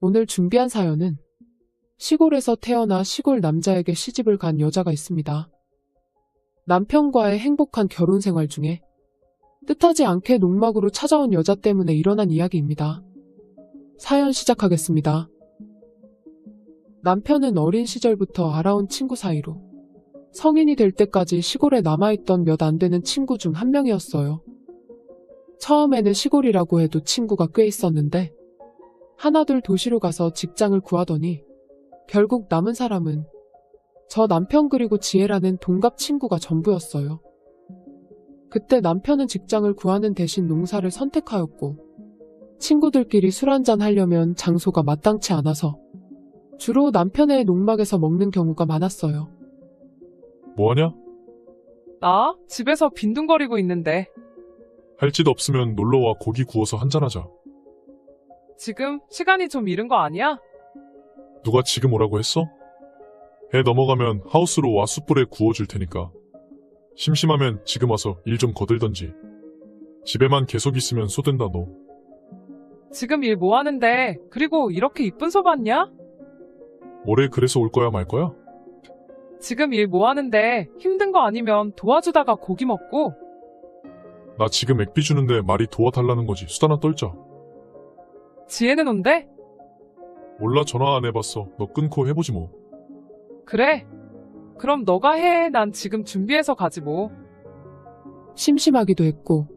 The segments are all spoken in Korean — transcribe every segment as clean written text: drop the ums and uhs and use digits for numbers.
오늘 준비한 사연은 시골에서 태어나 시골 남자에게 시집을 간 여자가 있습니다. 남편과의 행복한 결혼 생활 중에 뜻하지 않게 농막으로 찾아온 여자 때문에 일어난 이야기입니다. 사연 시작하겠습니다. 남편은 어린 시절부터 알아온 친구 사이로 성인이 될 때까지 시골에 남아있던 몇 안 되는 친구 중 한 명이었어요. 처음에는 시골이라고 해도 친구가 꽤 있었는데 하나둘 도시로 가서 직장을 구하더니 결국 남은 사람은 저 남편 그리고 지혜라는 동갑 친구가 전부였어요. 그때 남편은 직장을 구하는 대신 농사를 선택하였고 친구들끼리 술 한잔 하려면 장소가 마땅치 않아서 주로 남편의 농막에서 먹는 경우가 많았어요. 뭐하냐? 나 집에서 빈둥거리고 있는데 할 짓 없으면 놀러와 고기 구워서 한잔하자. 지금 시간이 좀 이른 거 아니야? 누가 지금 오라고 했어? 해 넘어가면 하우스로 와 숯불에 구워줄 테니까. 심심하면 지금 와서 일 좀 거들던지. 집에만 계속 있으면 쏘된다 너. 지금 일 뭐 하는데 그리고 이렇게 이쁜 소 봤냐? 모레 그래서 올 거야 말 거야? 지금 일 뭐 하는데 힘든 거 아니면 도와주다가 고기 먹고. 나 지금 액비 주는데 말이 도와달라는 거지. 수다나 떨자. 지혜는 온대? 몰라 전화 안 해봤어. 너 끊고 해보지 뭐. 그래. 그럼 너가 해. 난 지금 준비해서 가지 뭐. 심심하기도 했고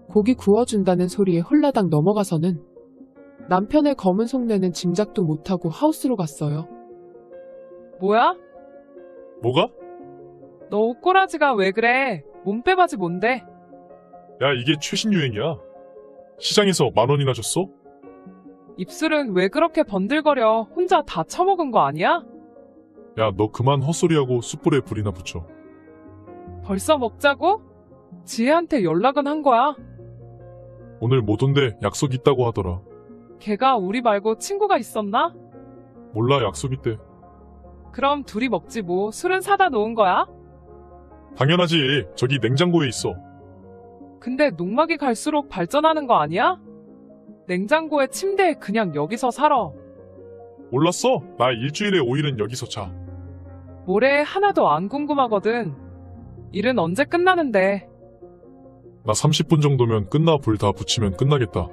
고기 구워준다는 소리에 홀라당 넘어가서는 남편의 검은 속내는 짐작도 못하고 하우스로 갔어요. 뭐야? 뭐가? 너 옷꼬라지가 왜 그래? 몸빼바지 뭔데? 야 이게 최신 유행이야. 시장에서 10,000원이나 줬어? 입술은 왜 그렇게 번들거려? 혼자 다 처먹은 거 아니야? 야 너 그만 헛소리하고 숯불에 불이나 붙여. 벌써 먹자고? 지혜한테 연락은 한 거야. 오늘 못 온대. 약속 있다고 하더라. 걔가 우리 말고 친구가 있었나? 몰라 약속 있대. 그럼 둘이 먹지 뭐. 술은 사다 놓은 거야? 당연하지. 저기 냉장고에 있어. 근데 농막이 갈수록 발전하는 거 아니야? 냉장고에 침대에 그냥 여기서 살아. 몰랐어? 나 일주일에 5일은 여기서 자. 모레 하나도 안 궁금하거든. 일은 언제 끝나는데? 나 30분 정도면 끝나. 불 다 붙이면 끝나겠다.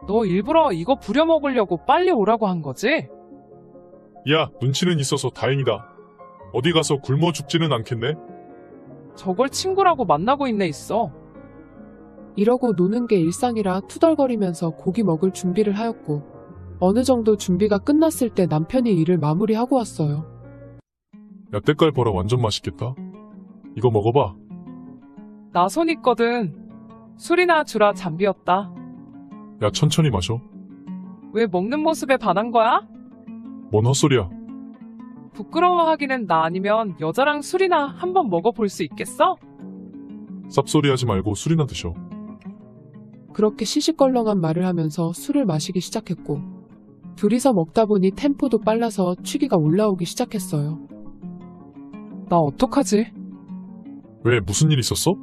너 일부러 이거 부려먹으려고 빨리 오라고 한 거지? 야 눈치는 있어서 다행이다. 어디 가서 굶어 죽지는 않겠네? 저걸 친구라고 만나고 있네 있어. 이러고 노는 게 일상이라 투덜거리면서 고기 먹을 준비를 하였고 어느 정도 준비가 끝났을 때 남편이 일을 마무리하고 왔어요. 야 때깔 봐라. 완전 맛있겠다. 이거 먹어봐. 나 손 있거든. 술이나 주라. 잠비었다. 야 천천히 마셔. 왜 먹는 모습에 반한 거야? 뭔 헛소리야. 부끄러워하기는 나 아니면 여자랑 술이나 한번 먹어볼 수 있겠어? 쌉소리 하지 말고 술이나 드셔. 그렇게 시시껄렁한 말을 하면서 술을 마시기 시작했고 둘이서 먹다 보니 템포도 빨라서 취기가 올라오기 시작했어요. 나 어떡하지? 왜 무슨 일 있었어?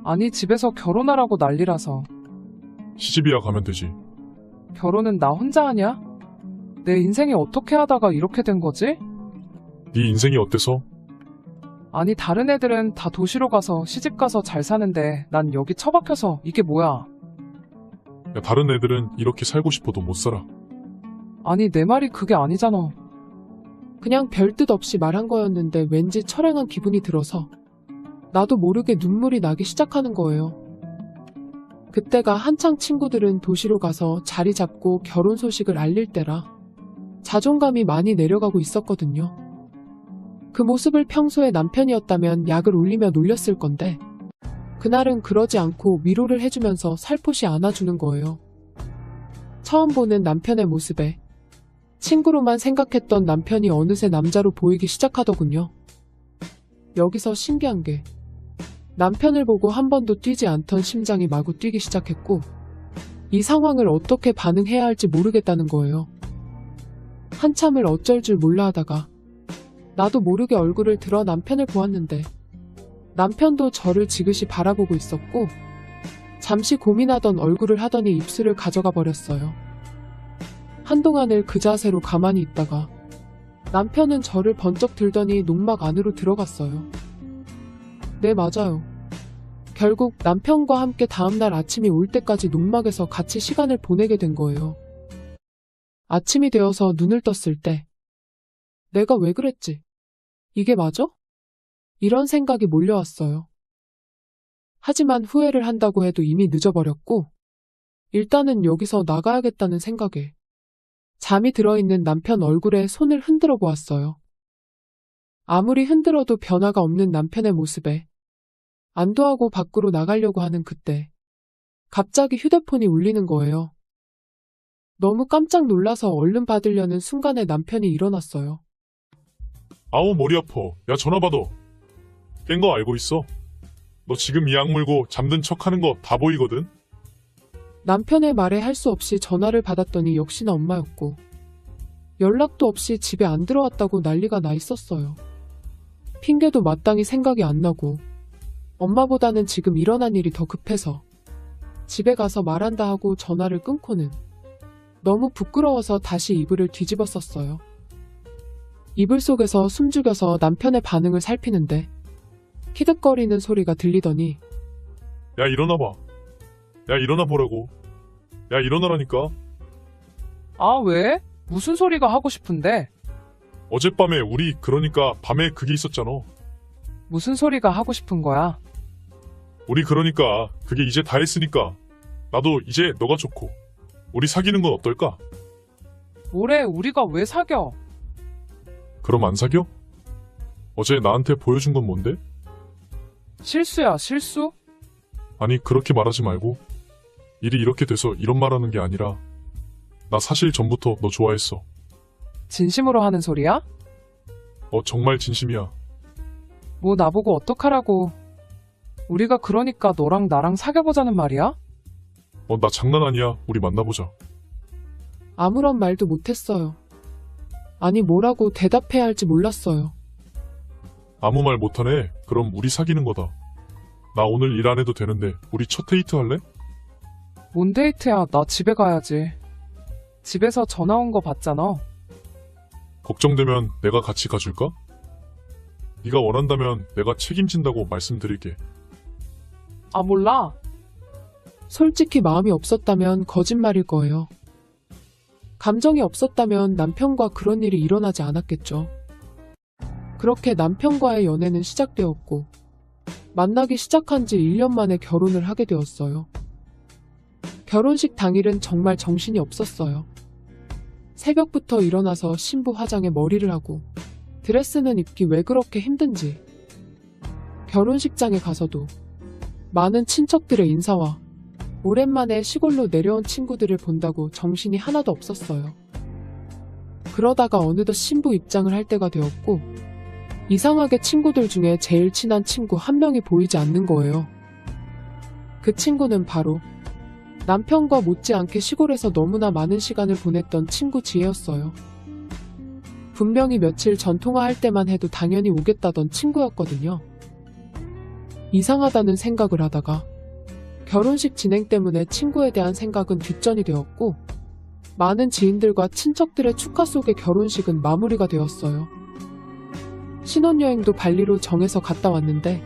아니 집에서 결혼하라고 난리라서. 시집이야 가면 되지. 결혼은 나 혼자 하냐? 내 인생이 어떻게 하다가 이렇게 된 거지? 네 인생이 어때서? 아니 다른 애들은 다 도시로 가서 시집가서 잘 사는데 난 여기 처박혀서 이게 뭐야? 야 다른 애들은 이렇게 살고 싶어도 못 살아. 아니 내 말이 그게 아니잖아. 그냥 별 뜻 없이 말한 거였는데 왠지 철행한 기분이 들어서 나도 모르게 눈물이 나기 시작하는 거예요. 그때가 한창 친구들은 도시로 가서 자리 잡고 결혼 소식을 알릴 때라 자존감이 많이 내려가고 있었거든요. 그 모습을 평소에 남편이었다면 약을 올리며 놀렸을 건데 그날은 그러지 않고 위로를 해주면서 살포시 안아주는 거예요. 처음 보는 남편의 모습에 친구로만 생각했던 남편이 어느새 남자로 보이기 시작하더군요. 여기서 신기한 게 남편을 보고 한 번도 뛰지 않던 심장이 마구 뛰기 시작했고 이 상황을 어떻게 반응해야 할지 모르겠다는 거예요. 한참을 어쩔 줄 몰라 하다가 나도 모르게 얼굴을 들어 남편을 보았는데 남편도 저를 지그시 바라보고 있었고 잠시 고민하던 얼굴을 하더니 입술을 가져가 버렸어요. 한동안을 그 자세로 가만히 있다가 남편은 저를 번쩍 들더니 농막 안으로 들어갔어요. 네, 맞아요. 결국 남편과 함께 다음날 아침이 올 때까지 농막에서 같이 시간을 보내게 된 거예요. 아침이 되어서 눈을 떴을 때 내가 왜 그랬지? 이게 맞아? 이런 생각이 몰려왔어요. 하지만 후회를 한다고 해도 이미 늦어버렸고 일단은 여기서 나가야겠다는 생각에 잠이 들어있는 남편 얼굴에 손을 흔들어 보았어요. 아무리 흔들어도 변화가 없는 남편의 모습에 안도하고 밖으로 나가려고 하는 그때 갑자기 휴대폰이 울리는 거예요. 너무 깜짝 놀라서 얼른 받으려는 순간에 남편이 일어났어요. 아우 머리 아파. 야 전화 받아. 깬 거 알고 있어? 너 지금 이 악물고 잠든 척 하는 거 다 보이거든? 남편의 말에 할 수 없이 전화를 받았더니 역시나 엄마였고 연락도 없이 집에 안 들어왔다고 난리가 나 있었어요. 핑계도 마땅히 생각이 안 나고 엄마보다는 지금 일어난 일이 더 급해서 집에 가서 말한다 하고 전화를 끊고는 너무 부끄러워서 다시 이불을 뒤집어 썼어요. 이불 속에서 숨죽여서 남편의 반응을 살피는데 키득거리는 소리가 들리더니 야 일어나봐. 야 일어나 보라고. 야 일어나라니까. 아, 왜? 무슨 소리가 하고 싶은데? 어젯밤에 우리 그러니까 밤에 그게 있었잖아. 무슨 소리가 하고 싶은 거야? 우리 그러니까 그게 이제 다 했으니까 나도 이제 너가 좋고 우리 사귀는 건 어떨까? 뭐래, 우리가 왜 사겨? 그럼 안 사겨? 어제 나한테 보여준 건 뭔데? 실수야, 실수? 아니 그렇게 말하지 말고 일이 이렇게 돼서 이런 말하는 게 아니라 나 사실 전부터 너 좋아했어. 진심으로 하는 소리야? 정말 진심이야. 뭐 나보고 어떡하라고. 우리가 그러니까 너랑 나랑 사귀어보자는 말이야? 나 장난 아니야. 우리 만나보자. 아무런 말도 못했어요. 아니 뭐라고 대답해야 할지 몰랐어요. 아무 말 못하네. 그럼 우리 사귀는 거다. 나 오늘 일 안 해도 되는데 우리 첫 데이트 할래? 뭔 데이트야, 나 집에 가야지. 집에서 전화 온 거 봤잖아. 걱정되면 내가 같이 가줄까? 네가 원한다면 내가 책임진다고 말씀드릴게. 아, 몰라. 솔직히 마음이 없었다면 거짓말일 거예요. 감정이 없었다면 남편과 그런 일이 일어나지 않았겠죠. 그렇게 남편과의 연애는 시작되었고 만나기 시작한 지 1년 만에 결혼을 하게 되었어요. 결혼식 당일은 정말 정신이 없었어요. 새벽부터 일어나서 신부 화장에 머리를 하고 드레스는 입기 왜 그렇게 힘든지. 결혼식장에 가서도 많은 친척들의 인사와 오랜만에 시골로 내려온 친구들을 본다고 정신이 하나도 없었어요. 그러다가 어느덧 신부 입장을 할 때가 되었고 이상하게 친구들 중에 제일 친한 친구 한 명이 보이지 않는 거예요. 그 친구는 바로 남편과 못지않게 시골에서 너무나 많은 시간을 보냈던 친구 지혜였어요. 분명히 며칠 전 통화할 때만 해도 당연히 오겠다던 친구였거든요. 이상하다는 생각을 하다가 결혼식 진행 때문에 친구에 대한 생각은 뒷전이 되었고 많은 지인들과 친척들의 축하 속에 결혼식은 마무리가 되었어요. 신혼여행도 발리로 정해서 갔다 왔는데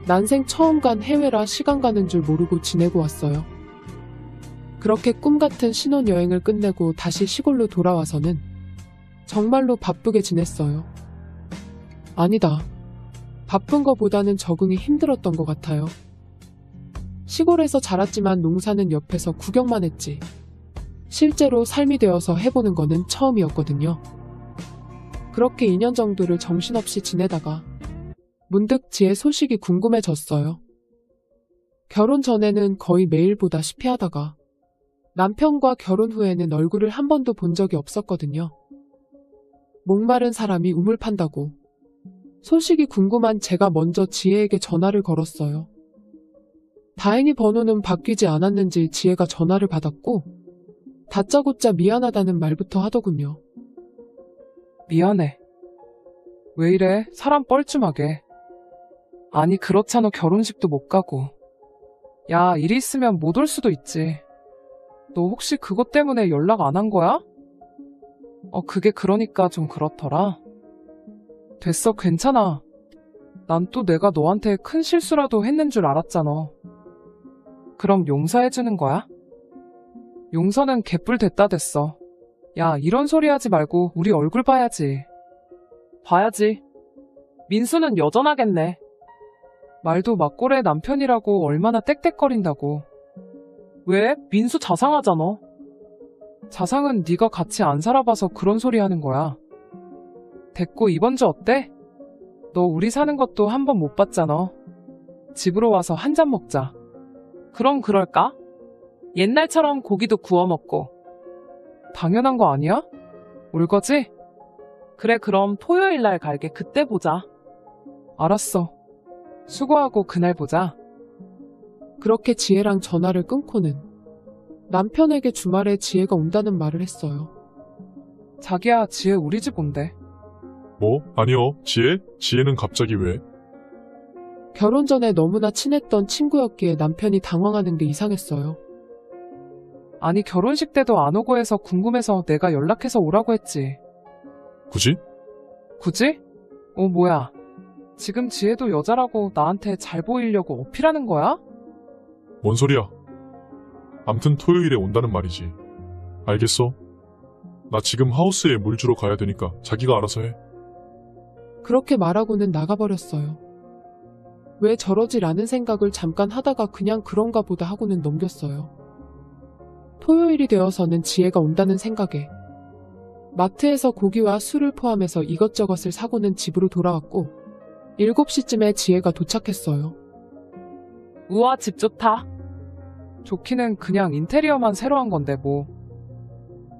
난생 처음 간 해외라 시간 가는 줄 모르고 지내고 왔어요. 그렇게 꿈같은 신혼여행을 끝내고 다시 시골로 돌아와서는 정말로 바쁘게 지냈어요. 아니다. 바쁜 거보다는 적응이 힘들었던 것 같아요. 시골에서 자랐지만 농사는 옆에서 구경만 했지. 실제로 삶이 되어서 해보는 거는 처음이었거든요. 그렇게 2년 정도를 정신없이 지내다가 문득 지혜 소식이 궁금해졌어요. 결혼 전에는 거의 매일 보다시피 하다가 남편과 결혼 후에는 얼굴을 한 번도 본 적이 없었거든요. 목마른 사람이 우물 판다고. 소식이 궁금한 제가 먼저 지혜에게 전화를 걸었어요. 다행히 번호는 바뀌지 않았는지 지혜가 전화를 받았고 다짜고짜 미안하다는 말부터 하더군요. 미안해. 왜 이래? 사람 뻘쭘하게. 아니, 그렇잖아. 결혼식도 못 가고. 야, 일이 있으면 못 올 수도 있지. 너 혹시 그것 때문에 연락 안 한 거야? 그게 그러니까 좀 그렇더라. 됐어, 괜찮아. 난 또 내가 너한테 큰 실수라도 했는 줄 알았잖아. 그럼 용서해주는 거야? 용서는 개뿔 됐다 됐어. 야, 이런 소리 하지 말고 우리 얼굴 봐야지. 봐야지. 민수는 여전하겠네. 말도 막고래 남편이라고 얼마나 떽떽거린다고. 왜? 민수 자상하잖아. 자상은 네가 같이 안 살아봐서 그런 소리 하는 거야. 됐고 이번 주 어때? 너 우리 사는 것도 한 번 못 봤잖아. 집으로 와서 한 잔 먹자. 그럼 그럴까? 옛날처럼 고기도 구워 먹고. 당연한 거 아니야? 올 거지? 그래, 그럼 토요일 날 갈게. 그때 보자. 알았어. 수고하고 그날 보자. 그렇게 지혜랑 전화를 끊고는 남편에게 주말에 지혜가 온다는 말을 했어요. 자기야, 지혜 우리 집 온대. 뭐? 아니요. 지혜? 지혜는 갑자기 왜? 결혼 전에 너무나 친했던 친구였기에 남편이 당황하는 게 이상했어요. 아니, 결혼식 때도 안 오고 해서 궁금해서 내가 연락해서 오라고 했지. 굳이? 굳이? 뭐야. 지금 지혜도 여자라고 나한테 잘 보이려고 어필하는 거야? 뭔 소리야? 암튼 토요일에 온다는 말이지. 알겠어. 나 지금 하우스에 물 주러 가야 되니까 자기가 알아서 해. 그렇게 말하고는 나가버렸어요. 왜 저러지 라는 생각을 잠깐 하다가 그냥 그런가 보다 하고는 넘겼어요. 토요일이 되어서는 지혜가 온다는 생각에 마트에서 고기와 술을 포함해서 이것저것을 사고는 집으로 돌아왔고 7시쯤에 지혜가 도착했어요. 우와, 집 좋다. 좋기는 그냥 인테리어만 새로 한 건데 뭐.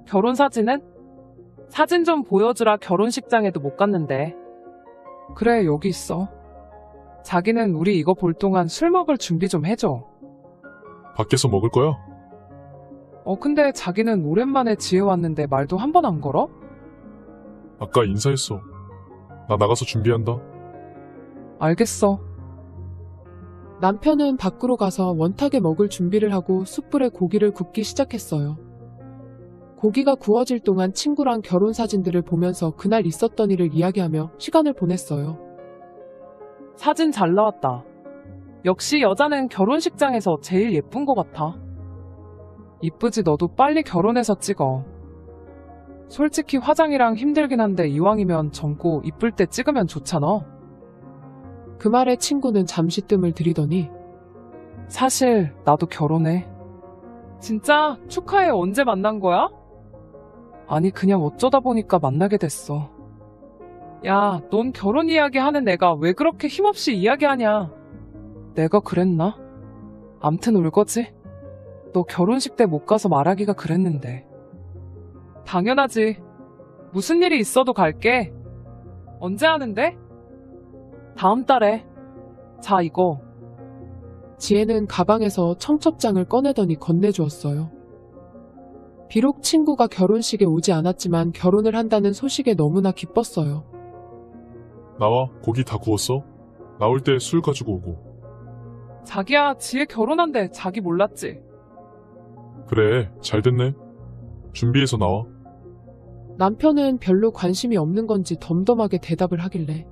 결혼 사진은? 사진 좀 보여주라. 결혼식장에도 못 갔는데. 그래, 여기 있어. 자기는 우리 이거 볼 동안 술 먹을 준비 좀 해줘. 밖에서 먹을 거야? 근데 자기는 오랜만에 지혜 왔는데 말도 한 번 안 걸어? 아까 인사했어. 나 나가서 준비한다. 알겠어. 남편은 밖으로 가서 원탁에 먹을 준비를 하고 숯불에 고기를 굽기 시작했어요. 고기가 구워질 동안 친구랑 결혼 사진들을 보면서 그날 있었던 일을 이야기하며 시간을 보냈어요. 사진 잘 나왔다. 역시 여자는 결혼식장에서 제일 예쁜 것 같아. 이쁘지? 너도 빨리 결혼해서 찍어. 솔직히 화장이랑 힘들긴 한데 이왕이면 젊고 이쁠 때 찍으면 좋잖아. 그 말에 친구는 잠시 뜸을 들이더니 사실 나도 결혼해. 진짜? 축하해. 언제 만난 거야? 아니, 그냥 어쩌다 보니까 만나게 됐어. 야, 넌 결혼 이야기 하는 애가 왜 그렇게 힘없이 이야기하냐? 내가 그랬나? 암튼 올 거지? 너 결혼식 때 못 가서 말하기가 그랬는데. 당연하지. 무슨 일이 있어도 갈게. 언제 하는데? 다음 달에. 자, 이거. 지혜는 가방에서 청첩장을 꺼내더니 건네주었어요. 비록 친구가 결혼식에 오지 않았지만 결혼을 한다는 소식에 너무나 기뻤어요. 나와. 고기 다 구웠어. 나올 때 술 가지고 오고. 자기야, 지혜 결혼한대. 자기 몰랐지? 그래. 잘 됐네. 준비해서 나와. 남편은 별로 관심이 없는 건지 덤덤하게 대답을 하길래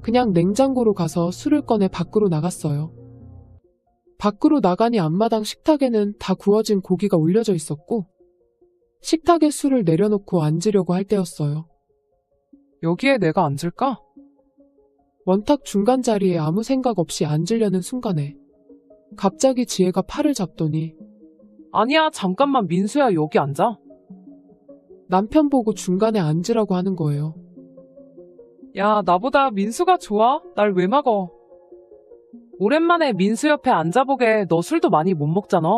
그냥 냉장고로 가서 술을 꺼내 밖으로 나갔어요. 밖으로 나가니 앞마당 식탁에는 다 구워진 고기가 올려져 있었고 식탁에 술을 내려놓고 앉으려고 할 때였어요. 여기에 내가 앉을까? 원탁 중간 자리에 아무 생각 없이 앉으려는 순간에 갑자기 지혜가 팔을 잡더니 아니야, 잠깐만. 민수야, 여기 앉아. 남편 보고 중간에 앉으라고 하는 거예요. 야, 나보다 민수가 좋아? 날 왜 막어? 오랜만에 민수 옆에 앉아보게. 너 술도 많이 못 먹잖아.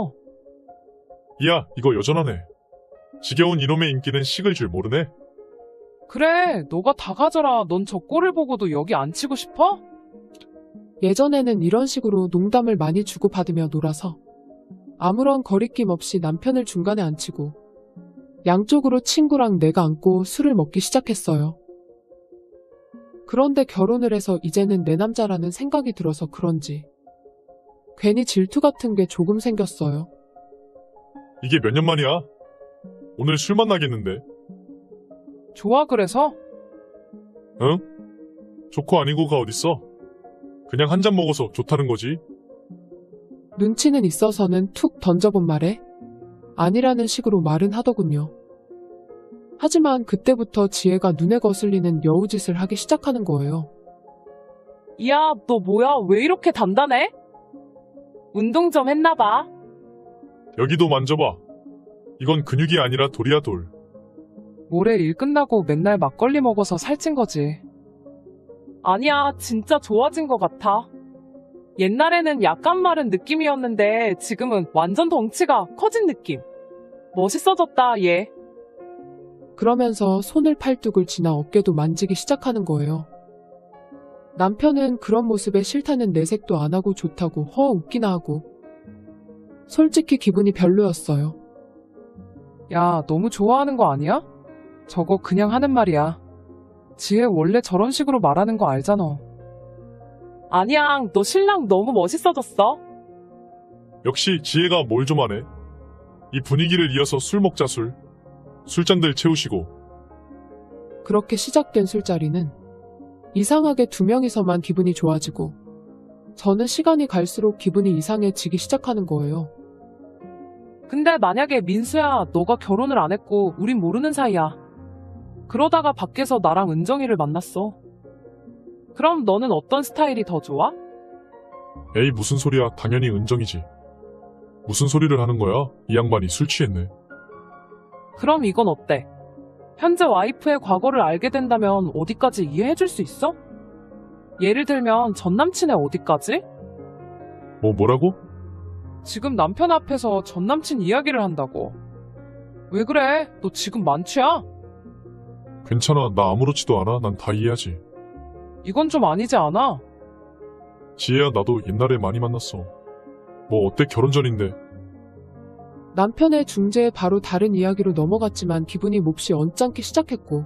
야, 이거 여전하네. 지겨운 이놈의 인기는 식을 줄 모르네. 그래, 너가 다 가져라. 넌 저 꼴을 보고도 여기 앉히고 싶어? 예전에는 이런 식으로 농담을 많이 주고받으며 놀아서 아무런 거리낌 없이 남편을 중간에 앉히고 양쪽으로 친구랑 내가 앉고 술을 먹기 시작했어요. 그런데 결혼을 해서 이제는 내 남자라는 생각이 들어서 그런지 괜히 질투 같은 게 조금 생겼어요. 이게 몇 년 만이야? 오늘 술 만나겠는데? 좋아, 그래서? 응? 좋고 아니고가 어딨어? 그냥 한 잔 먹어서 좋다는 거지. 눈치는 있어서는 툭 던져본 말에 아니라는 식으로 말은 하더군요. 하지만 그때부터 지혜가 눈에 거슬리는 여우짓을 하기 시작하는 거예요. 야, 너 뭐야? 왜 이렇게 단단해? 운동 좀 했나봐. 여기도 만져봐. 이건 근육이 아니라 돌이야, 돌. 모레 일 끝나고 맨날 막걸리 먹어서 살찐 거지. 아니야, 진짜 좋아진 것 같아. 옛날에는 약간 마른 느낌이었는데 지금은 완전 덩치가 커진 느낌. 멋있어졌다, 얘. 그러면서 손을 팔뚝을 지나 어깨도 만지기 시작하는 거예요. 남편은 그런 모습에 싫다는 내색도 안 하고 좋다고 허 웃기나 하고 솔직히 기분이 별로였어요. 야, 너무 좋아하는 거 아니야? 저거 그냥 하는 말이야. 지혜 원래 저런 식으로 말하는 거 알잖아. 아니야, 너 신랑 너무 멋있어졌어. 역시 지혜가 뭘 좀 하네. 이 분위기를 이어서 술 먹자, 술. 술잔들 채우시고. 그렇게 시작된 술자리는 이상하게 두 명이서만 기분이 좋아지고 저는 시간이 갈수록 기분이 이상해지기 시작하는 거예요. 근데 만약에 민수야, 너가 결혼을 안 했고 우린 모르는 사이야. 그러다가 밖에서 나랑 은정이를 만났어. 그럼 너는 어떤 스타일이 더 좋아? 에이, 무슨 소리야. 당연히 은정이지. 무슨 소리를 하는 거야? 이 양반이 술 취했네. 그럼 이건 어때? 현재 와이프의 과거를 알게 된다면 어디까지 이해해줄 수 있어? 예를 들면 전 남친의 어디까지? 뭐라고? 지금 남편 앞에서 전 남친 이야기를 한다고. 왜 그래? 너 지금 만취야? 괜찮아. 나 아무렇지도 않아. 난 다 이해하지. 이건 좀 아니지 않아? 지혜야, 나도 옛날에 많이 만났어. 뭐 어때? 결혼 전인데. 남편의 중재에 바로 다른 이야기로 넘어갔지만 기분이 몹시 언짢기 시작했고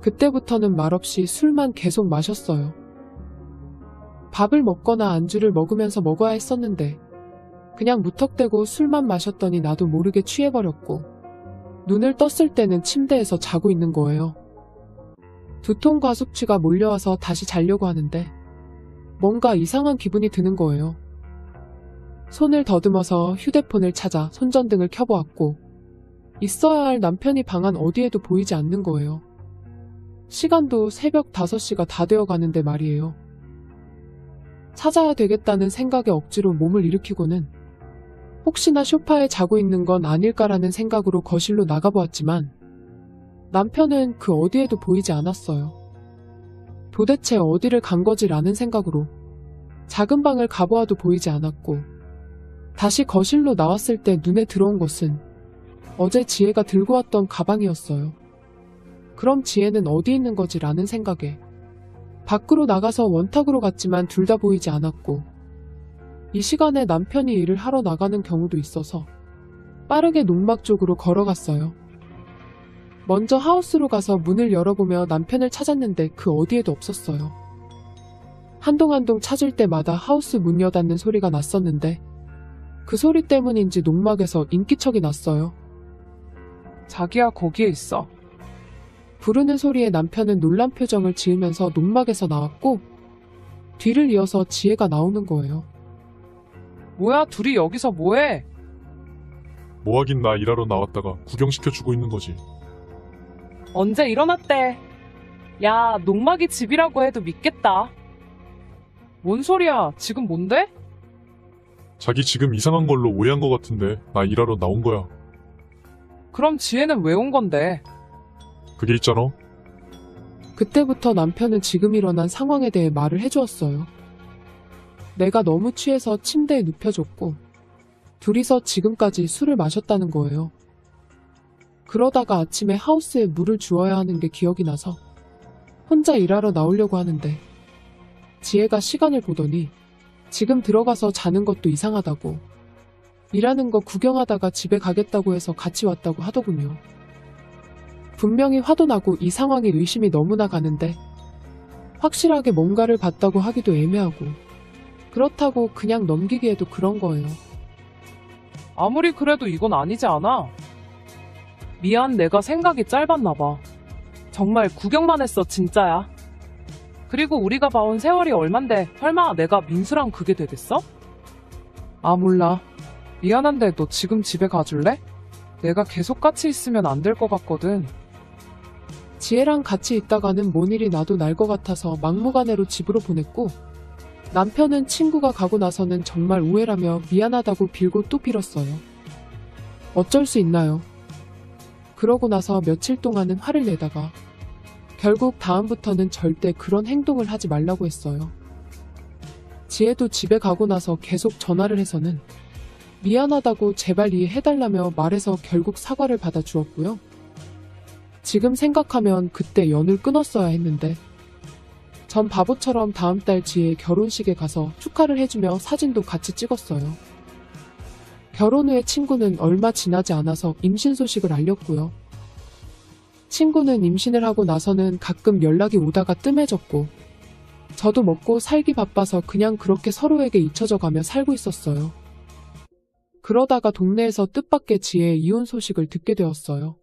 그때부터는 말없이 술만 계속 마셨어요. 밥을 먹거나 안주를 먹으면서 먹어야 했었는데 그냥 무턱대고 술만 마셨더니 나도 모르게 취해버렸고 눈을 떴을 때는 침대에서 자고 있는 거예요. 두통과 숙취가 몰려와서 다시 자려고 하는데 뭔가 이상한 기분이 드는 거예요. 손을 더듬어서 휴대폰을 찾아 손전등을 켜보았고 있어야 할 남편이 방안 어디에도 보이지 않는 거예요. 시간도 새벽 5시가 다 되어 가는데 말이에요. 찾아야 되겠다는 생각에 억지로 몸을 일으키고는 혹시나 소파에 자고 있는 건 아닐까라는 생각으로 거실로 나가보았지만 남편은 그 어디에도 보이지 않았어요. 도대체 어디를 간 거지라는 생각으로 작은 방을 가보아도 보이지 않았고 다시 거실로 나왔을 때 눈에 들어온 것은 어제 지혜가 들고 왔던 가방이었어요. 그럼 지혜는 어디 있는 거지라는 생각에 밖으로 나가서 원탁으로 갔지만 둘 다 보이지 않았고 이 시간에 남편이 일을 하러 나가는 경우도 있어서 빠르게 농막 쪽으로 걸어갔어요. 먼저 하우스로 가서 문을 열어보며 남편을 찾았는데 그 어디에도 없었어요. 한동안동 찾을 때마다 하우스 문 여닫는 소리가 났었는데 그 소리 때문인지 농막에서 인기척이 났어요. 자기야, 거기에 있어. 부르는 소리에 남편은 놀란 표정을 지으면서 농막에서 나왔고 뒤를 이어서 지혜가 나오는 거예요. 뭐야, 둘이 여기서 뭐해? 뭐 하긴 나 일하러 나왔다가 구경시켜주고 있는 거지. 언제 일어났대? 야, 농막이 집이라고 해도 믿겠다. 뭔 소리야? 지금 뭔데? 자기 지금 이상한 걸로 오해한 것 같은데 나 일하러 나온 거야. 그럼 지혜는 왜 온 건데? 그게 있잖아. 그때부터 남편은 지금 일어난 상황에 대해 말을 해주었어요. 내가 너무 취해서 침대에 눕혀줬고 둘이서 지금까지 술을 마셨다는 거예요. 그러다가 아침에 하우스에 물을 주어야 하는 게 기억이 나서 혼자 일하러 나오려고 하는데 지혜가 시간을 보더니 지금 들어가서 자는 것도 이상하다고 일하는 거 구경하다가 집에 가겠다고 해서 같이 왔다고 하더군요. 분명히 화도 나고 이 상황에 의심이 너무나 가는데 확실하게 뭔가를 봤다고 하기도 애매하고 그렇다고 그냥 넘기기에도 그런 거예요. 아무리 그래도 이건 아니지 않아? 미안, 내가 생각이 짧았나 봐. 정말 구경만 했어, 진짜야. 그리고 우리가 봐온 세월이 얼만데 설마 내가 민수랑 그게 되겠어? 아, 몰라. 미안한데 너 지금 집에 가줄래? 내가 계속 같이 있으면 안 될 것 같거든. 지혜랑 같이 있다가는 뭔 일이 나도 날 것 같아서 막무가내로 집으로 보냈고, 남편은 친구가 가고 나서는 정말 우애라며 미안하다고 빌고 또 빌었어요. 어쩔 수 있나요? 그러고 나서 며칠 동안은 화를 내다가 결국 다음부터는 절대 그런 행동을 하지 말라고 했어요. 지혜도 집에 가고 나서 계속 전화를 해서는 미안하다고 제발 이해해달라며 말해서 결국 사과를 받아주었고요. 지금 생각하면 그때 연을 끊었어야 했는데, 전 바보처럼 다음 달 지혜 결혼식에 가서 축하를 해주며 사진도 같이 찍었어요. 결혼 후에 친구는 얼마 지나지 않아서 임신 소식을 알렸고요. 친구는 임신을 하고 나서는 가끔 연락이 오다가 뜸해졌고, 저도 먹고 살기 바빠서 그냥 그렇게 서로에게 잊혀져 가며 살고 있었어요. 그러다가 동네에서 뜻밖의 지혜의 이혼 소식을 듣게 되었어요.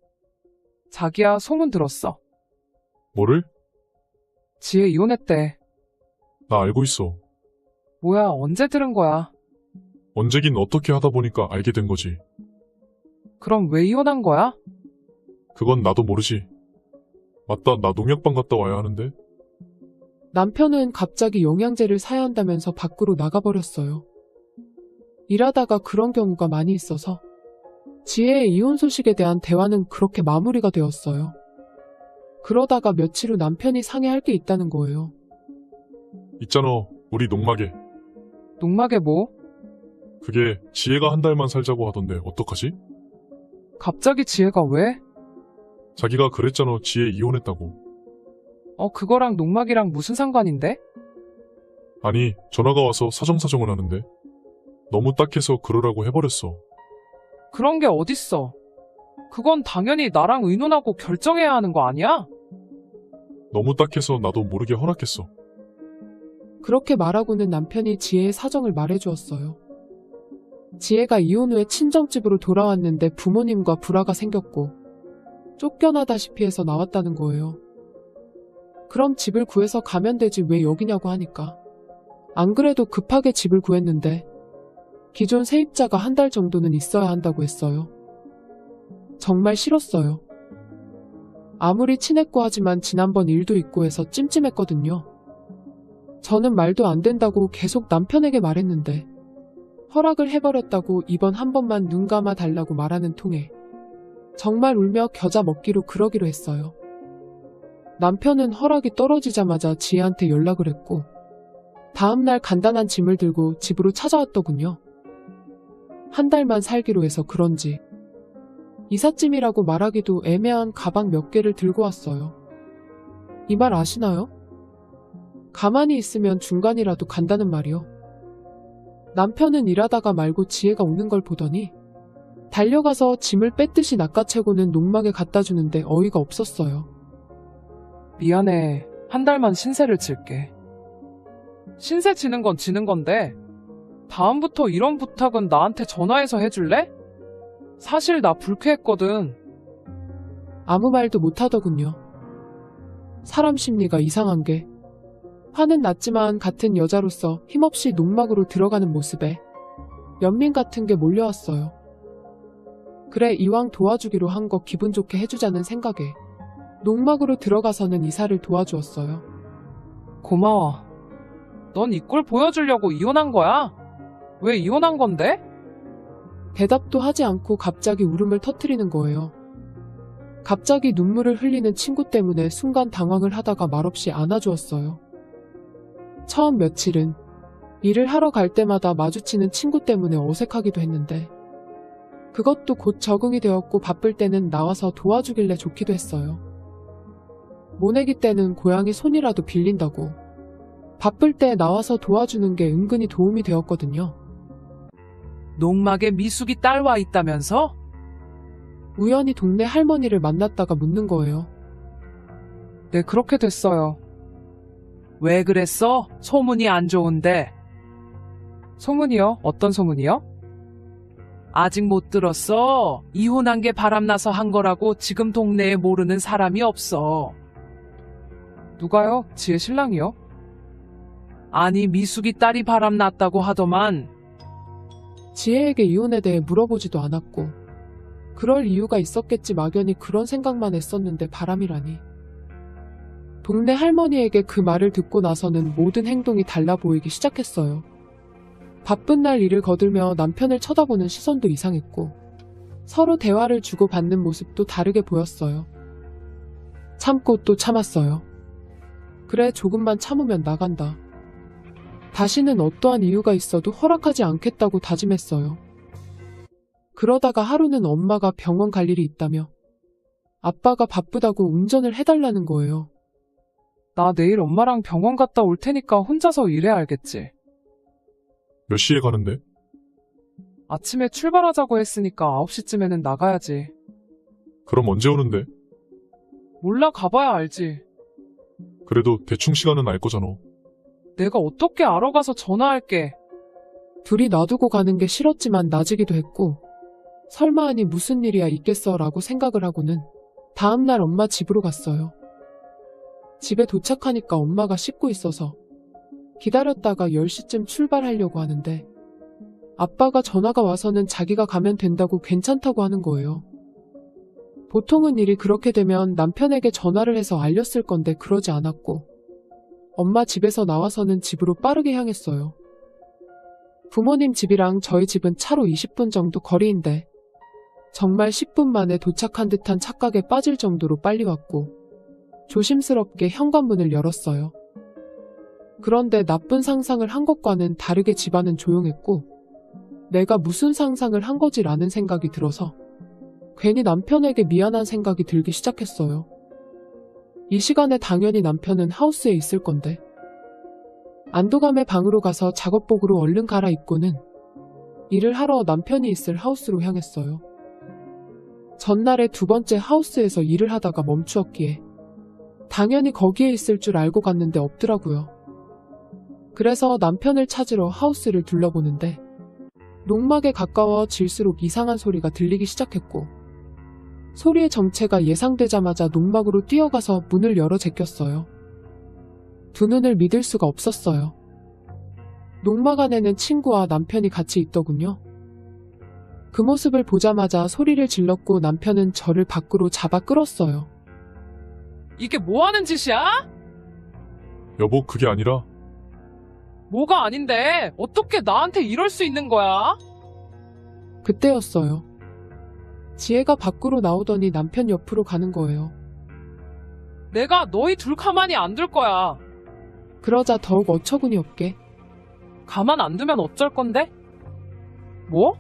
자기야, 소문 들었어. 뭐를? 지혜 이혼했대. 나 알고 있어. 뭐야, 언제 들은 거야? 언제긴 어떻게 하다 보니까 알게 된 거지. 그럼 왜 이혼한 거야? 그건 나도 모르지. 맞다, 나 농약방 갔다 와야 하는데. 남편은 갑자기 영양제를 사야 한다면서 밖으로 나가버렸어요. 일하다가 그런 경우가 많이 있어서 지혜의 이혼 소식에 대한 대화는 그렇게 마무리가 되었어요. 그러다가 며칠 후 남편이 상의할 게 있다는 거예요. 있잖아, 우리 농막에. 농막에 뭐? 그게 지혜가 한 달만 살자고 하던데 어떡하지? 갑자기 지혜가 왜? 자기가 그랬잖아, 지혜 이혼했다고. 그거랑 농막이랑 무슨 상관인데? 아니, 전화가 와서 사정사정을 하는데. 너무 딱해서 그러라고 해버렸어. 그런 게 어딨어. 그건 당연히 나랑 의논하고 결정해야 하는 거 아니야? 너무 딱해서 나도 모르게 허락했어. 그렇게 말하고는 남편이 지혜의 사정을 말해주었어요. 지혜가 이혼 후에 친정집으로 돌아왔는데 부모님과 불화가 생겼고 쫓겨나다시피 해서 나왔다는 거예요. 그럼 집을 구해서 가면 되지 왜 여기냐고 하니까, 안 그래도 급하게 집을 구했는데 기존 세입자가 한 달 정도는 있어야 한다고 했어요. 정말 싫었어요. 아무리 친했고 하지만 지난번 일도 있고 해서 찜찜했거든요. 저는 말도 안 된다고 계속 남편에게 말했는데 허락을 해버렸다고 이번 한 번만 눈 감아 달라고 말하는 통에 정말 울며 겨자 먹기로 그러기로 했어요. 남편은 허락이 떨어지자마자 지혜한테 연락을 했고 다음날 간단한 짐을 들고 집으로 찾아왔더군요. 한 달만 살기로 해서 그런지 이삿짐이라고 말하기도 애매한 가방 몇 개를 들고 왔어요. 이 말 아시나요? 가만히 있으면 중간이라도 간다는 말이요. 남편은 일하다가 말고 지혜가 오는 걸 보더니 달려가서 짐을 뺏듯이 낚아채고는 농막에 갖다 주는데 어이가 없었어요. 미안해. 한 달만 신세를 질게. 신세 지는 건 지는 건데 다음부터 이런 부탁은 나한테 전화해서 해줄래? 사실 나 불쾌했거든. 아무 말도 못하더군요. 사람 심리가 이상한 게, 화는 났지만 같은 여자로서 힘없이 농막으로 들어가는 모습에 연민 같은 게 몰려왔어요. 그래, 이왕 도와주기로 한 거 기분 좋게 해주자는 생각에 농막으로 들어가서는 이사를 도와주었어요. 고마워. 넌 이 꼴 보여주려고 이혼한 거야? 왜 이혼한 건데? 대답도 하지 않고 갑자기 울음을 터뜨리는 거예요. 갑자기 눈물을 흘리는 친구 때문에 순간 당황을 하다가 말없이 안아주었어요. 처음 며칠은 일을 하러 갈 때마다 마주치는 친구 때문에 어색하기도 했는데 그것도 곧 적응이 되었고 바쁠 때는 나와서 도와주길래 좋기도 했어요. 모내기 때는 고양이 손이라도 빌린다고 바쁠 때 나와서 도와주는 게 은근히 도움이 되었거든요. 농막에 미숙이 딸 와 있다면서? 우연히 동네 할머니를 만났다가 묻는 거예요. 네, 그렇게 됐어요. 왜 그랬어? 소문이 안 좋은데. 소문이요? 어떤 소문이요? 아직 못 들었어? 이혼한 게 바람나서 한 거라고 지금 동네에 모르는 사람이 없어. 누가요? 지혜 신랑이요? 아니, 미숙이 딸이 바람났다고 하더만. 지혜에게 이혼에 대해 물어보지도 않았고, 그럴 이유가 있었겠지 막연히 그런 생각만 했었는데 바람이라니. 동네 할머니에게 그 말을 듣고 나서는 모든 행동이 달라 보이기 시작했어요. 바쁜 날 일을 거들며 남편을 쳐다보는 시선도 이상했고, 서로 대화를 주고받는 모습도 다르게 보였어요. 참고 또 참았어요. 그래, 조금만 참으면 나간다. 다시는 어떠한 이유가 있어도 허락하지 않겠다고 다짐했어요. 그러다가 하루는 엄마가 병원 갈 일이 있다며 아빠가 바쁘다고 운전을 해달라는 거예요. 나 내일 엄마랑 병원 갔다 올 테니까 혼자서 일해야 알겠지. 몇 시에 가는데? 아침에 출발하자고 했으니까 9시쯤에는 나가야지. 그럼 언제 오는데? 몰라, 가봐야 알지. 그래도 대충 시간은 알 거잖아. 내가 어떻게 알아? 가서 전화할게. 둘이 놔두고 가는 게 싫었지만 나지기도 했고, 설마 하니 무슨 일이야 있겠어 라고 생각을 하고는 다음날 엄마 집으로 갔어요. 집에 도착하니까 엄마가 씻고 있어서 기다렸다가 10시쯤 출발하려고 하는데, 아빠가 전화가 와서는 자기가 가면 된다고 괜찮다고 하는 거예요. 보통은 일이 그렇게 되면 남편에게 전화를 해서 알렸을 건데 그러지 않았고, 엄마 집에서 나와서는 집으로 빠르게 향했어요. 부모님 집이랑 저희 집은 차로 20분 정도 거리인데 정말 10분 만에 도착한 듯한 착각에 빠질 정도로 빨리 왔고, 조심스럽게 현관문을 열었어요. 그런데 나쁜 상상을 한 것과는 다르게 집안은 조용했고, 내가 무슨 상상을 한 거지라는 생각이 들어서 괜히 남편에게 미안한 생각이 들기 시작했어요. 이 시간에 당연히 남편은 하우스에 있을 건데. 안도감에 방으로 가서 작업복으로 얼른 갈아입고는 일을 하러 남편이 있을 하우스로 향했어요. 전날에 두 번째 하우스에서 일을 하다가 멈추었기에 당연히 거기에 있을 줄 알고 갔는데 없더라고요. 그래서 남편을 찾으러 하우스를 둘러보는데 농막에 가까워질수록 이상한 소리가 들리기 시작했고, 소리의 정체가 예상되자마자 농막으로 뛰어가서 문을 열어 제꼈어요. 두 눈을 믿을 수가 없었어요. 농막 안에는 친구와 남편이 같이 있더군요. 그 모습을 보자마자 소리를 질렀고 남편은 저를 밖으로 잡아 끌었어요. 이게 뭐 하는 짓이야? 여보, 그게 아니라 뭐가 아닌데 어떻게 나한테 이럴 수 있는 거야? 그때였어요. 지혜가 밖으로 나오더니 남편 옆으로 가는 거예요. 내가 너희 둘 가만히 안 둘 거야. 그러자 더욱 어처구니 없게 가만 안 두면 어쩔 건데? 뭐?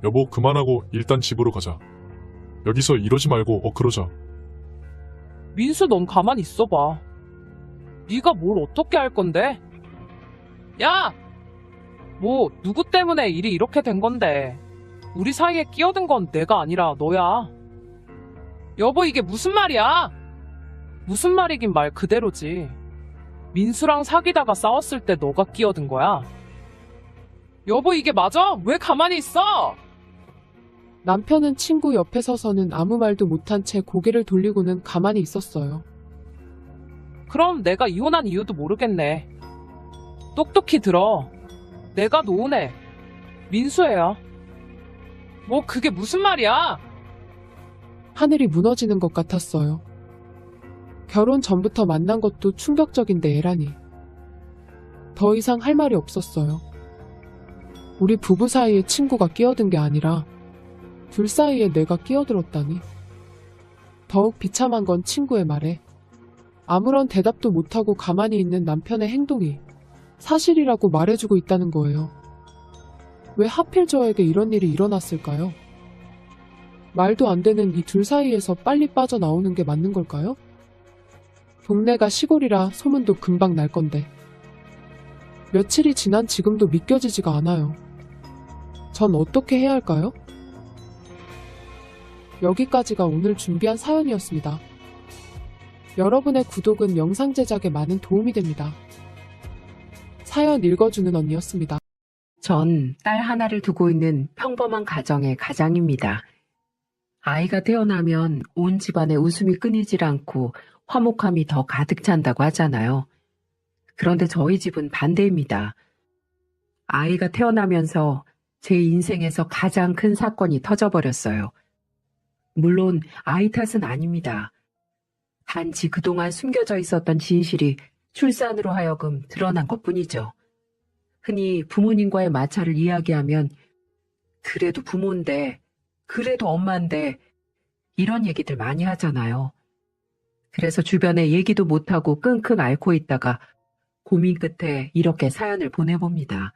여보, 그만하고 일단 집으로 가자. 여기서 이러지 말고 그러자. 민수, 넌 가만히 있어봐. 네가 뭘 어떻게 할 건데? 야! 뭐 누구 때문에 일이 이렇게 된 건데? 우리 사이에 끼어든 건 내가 아니라 너야. 여보, 이게 무슨 말이야? 무슨 말이긴 말 그대로지. 민수랑 사귀다가 싸웠을 때 너가 끼어든 거야. 여보, 이게 맞아? 왜 가만히 있어? 남편은 친구 옆에 서서는 아무 말도 못한 채 고개를 돌리고는 가만히 있었어요. 그럼 내가 이혼한 이유도 모르겠네. 똑똑히 들어. 내가 놓은 애 민수애야. 뭐 그게 무슨 말이야? 하늘이 무너지는 것 같았어요. 결혼 전부터 만난 것도 충격적인데 애라니. 더 이상 할 말이 없었어요. 우리 부부 사이에 친구가 끼어든 게 아니라 둘 사이에 내가 끼어들었다니. 더욱 비참한 건 친구의 말에 아무런 대답도 못하고 가만히 있는 남편의 행동이 사실이라고 말해주고 있다는 거예요. 왜 하필 저에게 이런 일이 일어났을까요? 말도 안 되는 이 둘 사이에서 빨리 빠져나오는 게 맞는 걸까요? 동네가 시골이라 소문도 금방 날 건데. 며칠이 지난 지금도 믿겨지지가 않아요. 전 어떻게 해야 할까요? 여기까지가 오늘 준비한 사연이었습니다. 여러분의 구독은 영상 제작에 많은 도움이 됩니다. 사연 읽어주는 언니였습니다. 전 딸 하나를 두고 있는 평범한 가정의 가장입니다. 아이가 태어나면 온 집안의 웃음이 끊이질 않고 화목함이 더 가득 찬다고 하잖아요. 그런데 저희 집은 반대입니다. 아이가 태어나면서 제 인생에서 가장 큰 사건이 터져버렸어요. 물론 아이 탓은 아닙니다. 단지 그동안 숨겨져 있었던 진실이 출산으로 하여금 드러난 것뿐이죠. 흔히 부모님과의 마찰을 이야기하면 그래도 부모인데, 그래도 엄마인데 이런 얘기들 많이 하잖아요. 그래서 주변에 얘기도 못하고 끙끙 앓고 있다가 고민 끝에 이렇게 사연을 보내봅니다.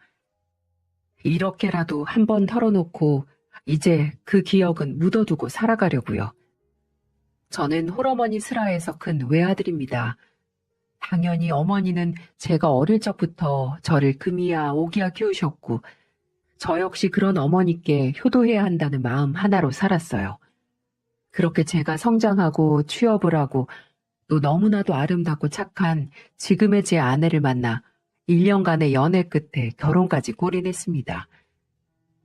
이렇게라도 한번 털어놓고 이제 그 기억은 묻어두고 살아가려고요. 저는 홀어머니 슬하에서 큰 외아들입니다. 당연히 어머니는 제가 어릴 적부터 저를 금이야 오기야 키우셨고 저 역시 그런 어머니께 효도해야 한다는 마음 하나로 살았어요. 그렇게 제가 성장하고 취업을 하고 또 너무나도 아름답고 착한 지금의 제 아내를 만나 1년간의 연애 끝에 결혼까지 골인했습니다.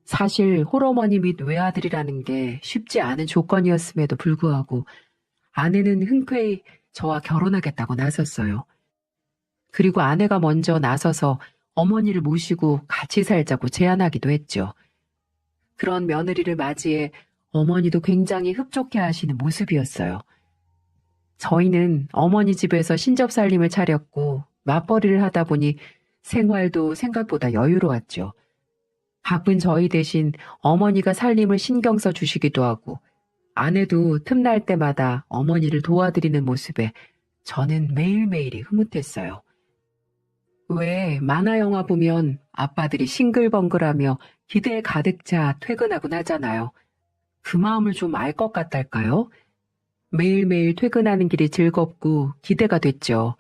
사실 홀어머니 및 외아들이라는 게 쉽지 않은 조건이었음에도 불구하고 아내는 흔쾌히 저와 결혼하겠다고 나섰어요. 그리고 아내가 먼저 나서서 어머니를 모시고 같이 살자고 제안하기도 했죠. 그런 며느리를 맞이해 어머니도 굉장히 흡족해 하시는 모습이었어요. 저희는 어머니 집에서 신접살림을 차렸고 맞벌이를 하다 보니 생활도 생각보다 여유로웠죠. 바쁜 저희 대신 어머니가 살림을 신경 써 주시기도 하고 아내도 틈날 때마다 어머니를 도와드리는 모습에 저는 매일매일이 흐뭇했어요. 왜 만화 영화 보면 아빠들이 싱글벙글하며 기대에 가득 차 퇴근하곤 하잖아요. 그 마음을 좀 알 것 같달까요? 매일매일 퇴근하는 길이 즐겁고 기대가 됐죠.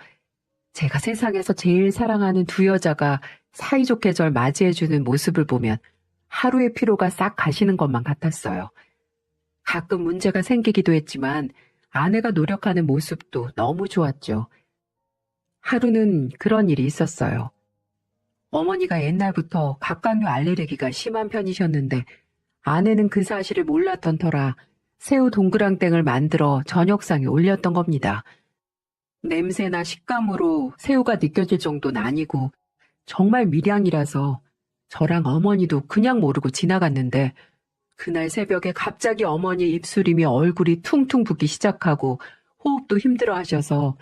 제가 세상에서 제일 사랑하는 두 여자가 사이좋게 절 맞이해주는 모습을 보면 하루의 피로가 싹 가시는 것만 같았어요. 가끔 문제가 생기기도 했지만 아내가 노력하는 모습도 너무 좋았죠. 하루는 그런 일이 있었어요. 어머니가 옛날부터 갑각류 알레르기가 심한 편이셨는데 아내는 그 사실을 몰랐던 터라 새우 동그랑땡을 만들어 저녁상에 올렸던 겁니다. 냄새나 식감으로 새우가 느껴질 정도는 아니고 정말 밀양이라서 저랑 어머니도 그냥 모르고 지나갔는데 그날 새벽에 갑자기 어머니 입술이며 얼굴이 퉁퉁 붓기 시작하고 호흡도 힘들어 하셔서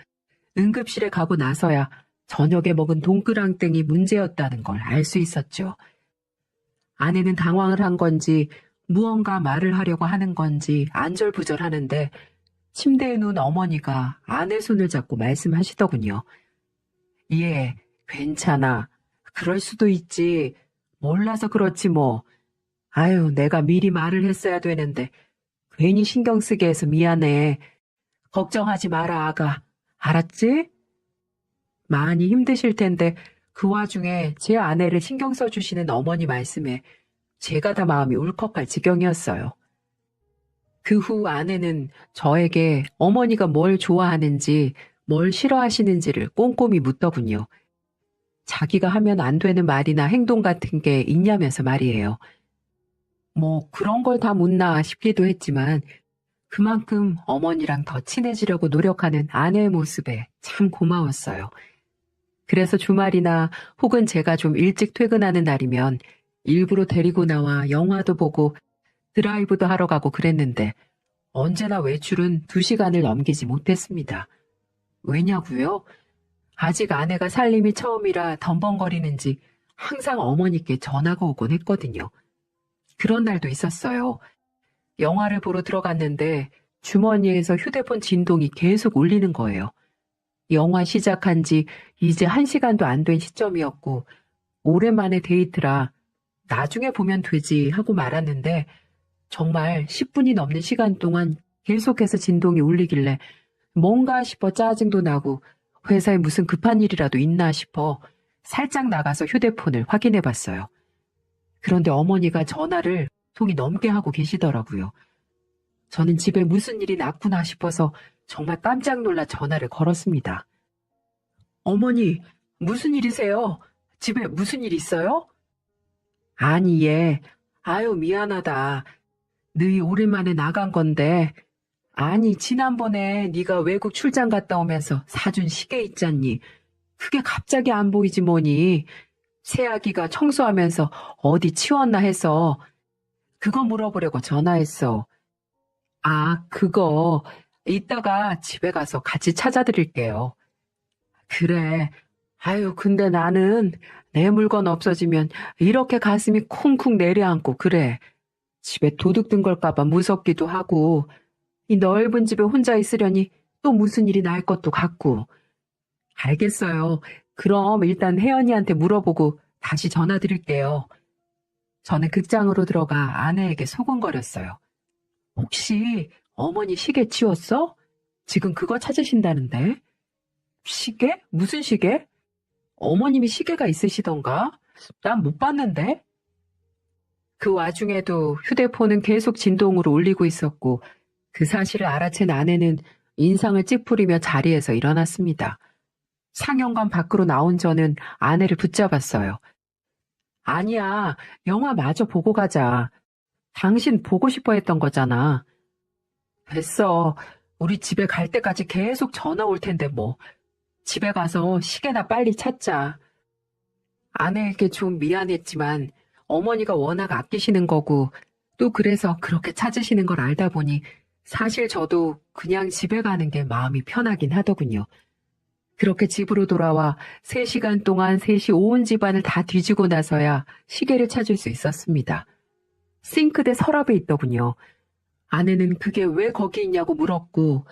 응급실에 가고 나서야 저녁에 먹은 동그랑땡이 문제였다는 걸 알 수 있었죠. 아내는 당황을 한 건지 무언가 말을 하려고 하는 건지 안절부절하는데 침대에 누운 어머니가 아내 손을 잡고 말씀하시더군요. 예, 괜찮아. 그럴 수도 있지. 몰라서 그렇지 뭐. 아유, 내가 미리 말을 했어야 되는데 괜히 신경 쓰게 해서 미안해. 걱정하지 마라, 아가. 알았지? 많이 힘드실 텐데 그 와중에 제 아내를 신경 써주시는 어머니 말씀에 제가 다 마음이 울컥할 지경이었어요. 그 후 아내는 저에게 어머니가 뭘 좋아하는지 뭘 싫어하시는지를 꼼꼼히 묻더군요. 자기가 하면 안 되는 말이나 행동 같은 게 있냐면서 말이에요. 뭐 그런 걸 다 묻나 싶기도 했지만 그만큼 어머니랑 더 친해지려고 노력하는 아내의 모습에 참 고마웠어요. 그래서 주말이나 혹은 제가 좀 일찍 퇴근하는 날이면 일부러 데리고 나와 영화도 보고 드라이브도 하러 가고 그랬는데 언제나 외출은 2시간을 넘기지 못했습니다. 왜냐고요? 아직 아내가 살림이 처음이라 덤벙거리는지 항상 어머니께 전화가 오곤 했거든요. 그런 날도 있었어요. 영화를 보러 들어갔는데 주머니에서 휴대폰 진동이 계속 울리는 거예요. 영화 시작한 지 이제 1시간도 안 된 시점이었고 오랜만에 데이트라 나중에 보면 되지 하고 말았는데 정말 10분이 넘는 시간 동안 계속해서 진동이 울리길래 뭔가 싶어 짜증도 나고 회사에 무슨 급한 일이라도 있나 싶어 살짝 나가서 휴대폰을 확인해 봤어요. 그런데 어머니가 전화를 통이 넘게 하고 계시더라고요. 저는 집에 무슨 일이 났구나 싶어서 정말 깜짝 놀라 전화를 걸었습니다. 어머니, 무슨 일이세요? 집에 무슨 일 있어요? 아니, 얘. 아유, 미안하다. 너희 오랜만에 나간 건데. 아니, 지난번에 네가 외국 출장 갔다 오면서 사준 시계 있잖니. 그게 갑자기 안 보이지 뭐니. 새아기가 청소하면서 어디 치웠나 해서 그거 물어보려고 전화했어. 아, 그거 이따가 집에 가서 같이 찾아드릴게요. 그래. 아유, 근데 나는 내 물건 없어지면 이렇게 가슴이 쿵쿵 내려앉고 그래. 집에 도둑 든 걸까봐 무섭기도 하고, 이 넓은 집에 혼자 있으려니 또 무슨 일이 날 것도 같고. 알겠어요. 그럼 일단 혜연이한테 물어보고 다시 전화드릴게요. 저는 극장으로 들어가 아내에게 소곤거렸어요. 혹시 어머니 시계 치웠어? 지금 그거 찾으신다는데. 시계? 무슨 시계? 어머님이 시계가 있으시던가? 난 못 봤는데. 그 와중에도 휴대폰은 계속 진동으로 울리고 있었고 그 사실을 알아챈 아내는 인상을 찌푸리며 자리에서 일어났습니다. 상영관 밖으로 나온 저는 아내를 붙잡았어요. 아니야, 영화 마저 보고 가자. 당신 보고 싶어 했던 거잖아. 됐어. 우리 집에 갈 때까지 계속 전화 올 텐데 뭐. 집에 가서 시계나 빨리 찾자. 아내에게 좀 미안했지만 어머니가 워낙 아끼시는 거고 또 그래서 그렇게 찾으시는 걸 알다 보니 사실 저도 그냥 집에 가는 게 마음이 편하긴 하더군요. 그렇게 집으로 돌아와 3시간 동안 셋이 온 집안을 다 뒤지고 나서야 시계를 찾을 수 있었습니다. 싱크대 서랍에 있더군요. 아내는 그게 왜 거기 있냐고 물었고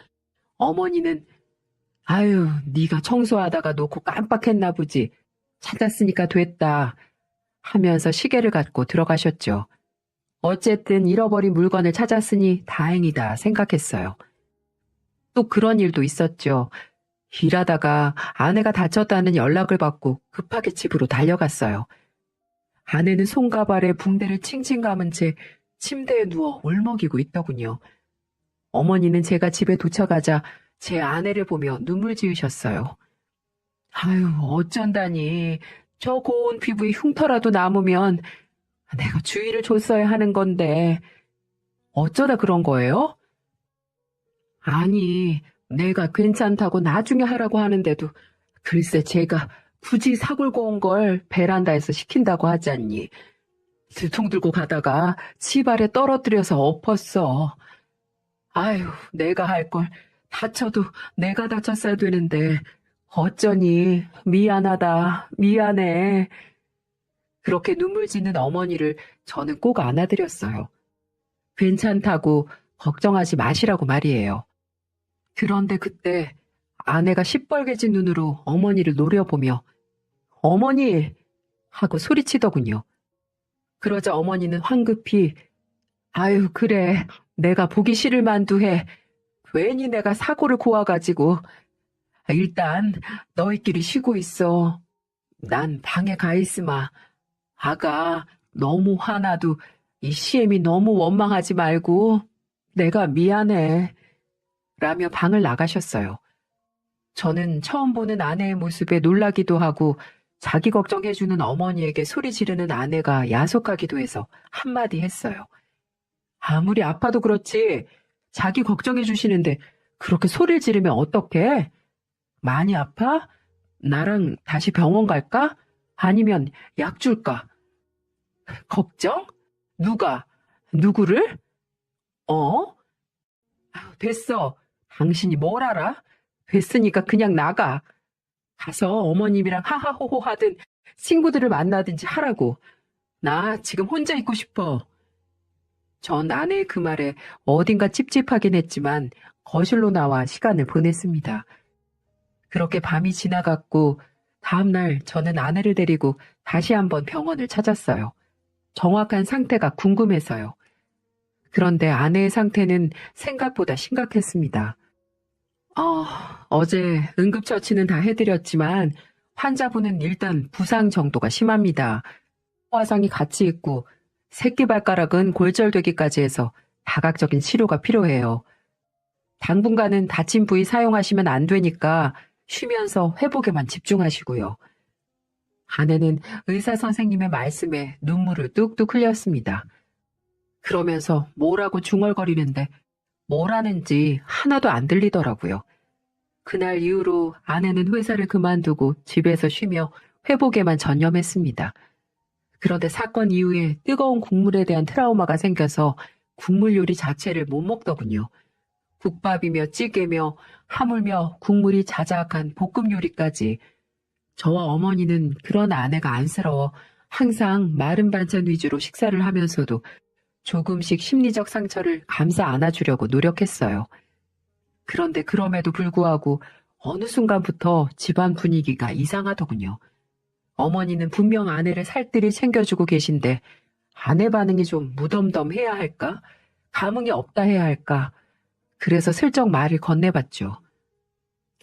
어머니는 아유, 네가 청소하다가 놓고 깜빡했나 보지. 찾았으니까 됐다. 하면서 시계를 갖고 들어가셨죠. 어쨌든 잃어버린 물건을 찾았으니 다행이다 생각했어요. 또 그런 일도 있었죠. 일하다가 아내가 다쳤다는 연락을 받고 급하게 집으로 달려갔어요. 아내는 손가발에 붕대를 칭칭 감은 채 침대에 누워 울먹이고 있더군요. 어머니는 제가 집에 도착하자 제 아내를 보며 눈물 지으셨어요. 아유, 어쩐다니. 저 고운 피부에 흉터라도 남으면 내가 주의를 줬어야 하는 건데 어쩌다 그런 거예요? 아니, 내가 괜찮다고 나중에 하라고 하는데도 글쎄 제가 굳이 사골고 온 걸 베란다에서 시킨다고 하지 않니. 들통 들고 가다가 집 아래 떨어뜨려서 엎었어. 아유, 내가 할 걸 다쳐도 내가 다쳤어야 되는데 어쩌니. 미안하다. 미안해. 그렇게 눈물 짓는 어머니를 저는 꼭 안아드렸어요. 괜찮다고 걱정하지 마시라고 말이에요. 그런데 그때 아내가 시뻘개진 눈으로 어머니를 노려보며 어머니! 하고 소리치더군요. 그러자 어머니는 황급히 아유 그래 내가 보기 싫을 만두해. 괜히 내가 사고를 고와가지고 일단 너희끼리 쉬고 있어. 난 방에 가 있으마. 아가 너무 화나도 이 시엠이 너무 원망하지 말고 내가 미안해. 라며 방을 나가셨어요. 저는 처음 보는 아내의 모습에 놀라기도 하고 자기 걱정해주는 어머니에게 소리 지르는 아내가 야속하기도 해서 한마디 했어요. 아무리 아파도 그렇지 자기 걱정해주시는데 그렇게 소리를 지르면 어떡해? 많이 아파? 나랑 다시 병원 갈까? 아니면 약 줄까? 걱정? 누가? 누구를? 어? 아유, 됐어. 당신이 뭘 알아? 됐으니까 그냥 나가. 가서 어머님이랑 하하호호 하든 친구들을 만나든지 하라고. 나 지금 혼자 있고 싶어. 전 아내의 그 말에 어딘가 찝찝하긴 했지만 거실로 나와 시간을 보냈습니다. 그렇게 밤이 지나갔고 다음날 저는 아내를 데리고 다시 한번 병원을 찾았어요. 정확한 상태가 궁금해서요. 그런데 아내의 상태는 생각보다 심각했습니다. 어제 응급처치는 다 해드렸지만 환자분은 일단 부상 정도가 심합니다. 화상이 같이 있고 새끼발가락은 골절되기까지 해서 다각적인 치료가 필요해요. 당분간은 다친 부위 사용하시면 안 되니까 쉬면서 회복에만 집중하시고요. 아내는 의사 선생님의 말씀에 눈물을 뚝뚝 흘렸습니다. 그러면서 뭐라고 중얼거리는데 뭘 하는지 하나도 안 들리더라고요. 그날 이후로 아내는 회사를 그만두고 집에서 쉬며 회복에만 전념했습니다. 그런데 사건 이후에 뜨거운 국물에 대한 트라우마가 생겨서 국물 요리 자체를 못 먹더군요. 국밥이며 찌개며 하물며 국물이 자작한 볶음 요리까지. 저와 어머니는 그런 아내가 안쓰러워 항상 마른 반찬 위주로 식사를 하면서도 조금씩 심리적 상처를 감싸 안아주려고 노력했어요. 그런데 그럼에도 불구하고 어느 순간부터 집안 분위기가 이상하더군요. 어머니는 분명 아내를 살뜰히 챙겨주고 계신데 아내 반응이 좀 무덤덤해야 할까? 감흥이 없다 해야 할까? 그래서 슬쩍 말을 건네봤죠.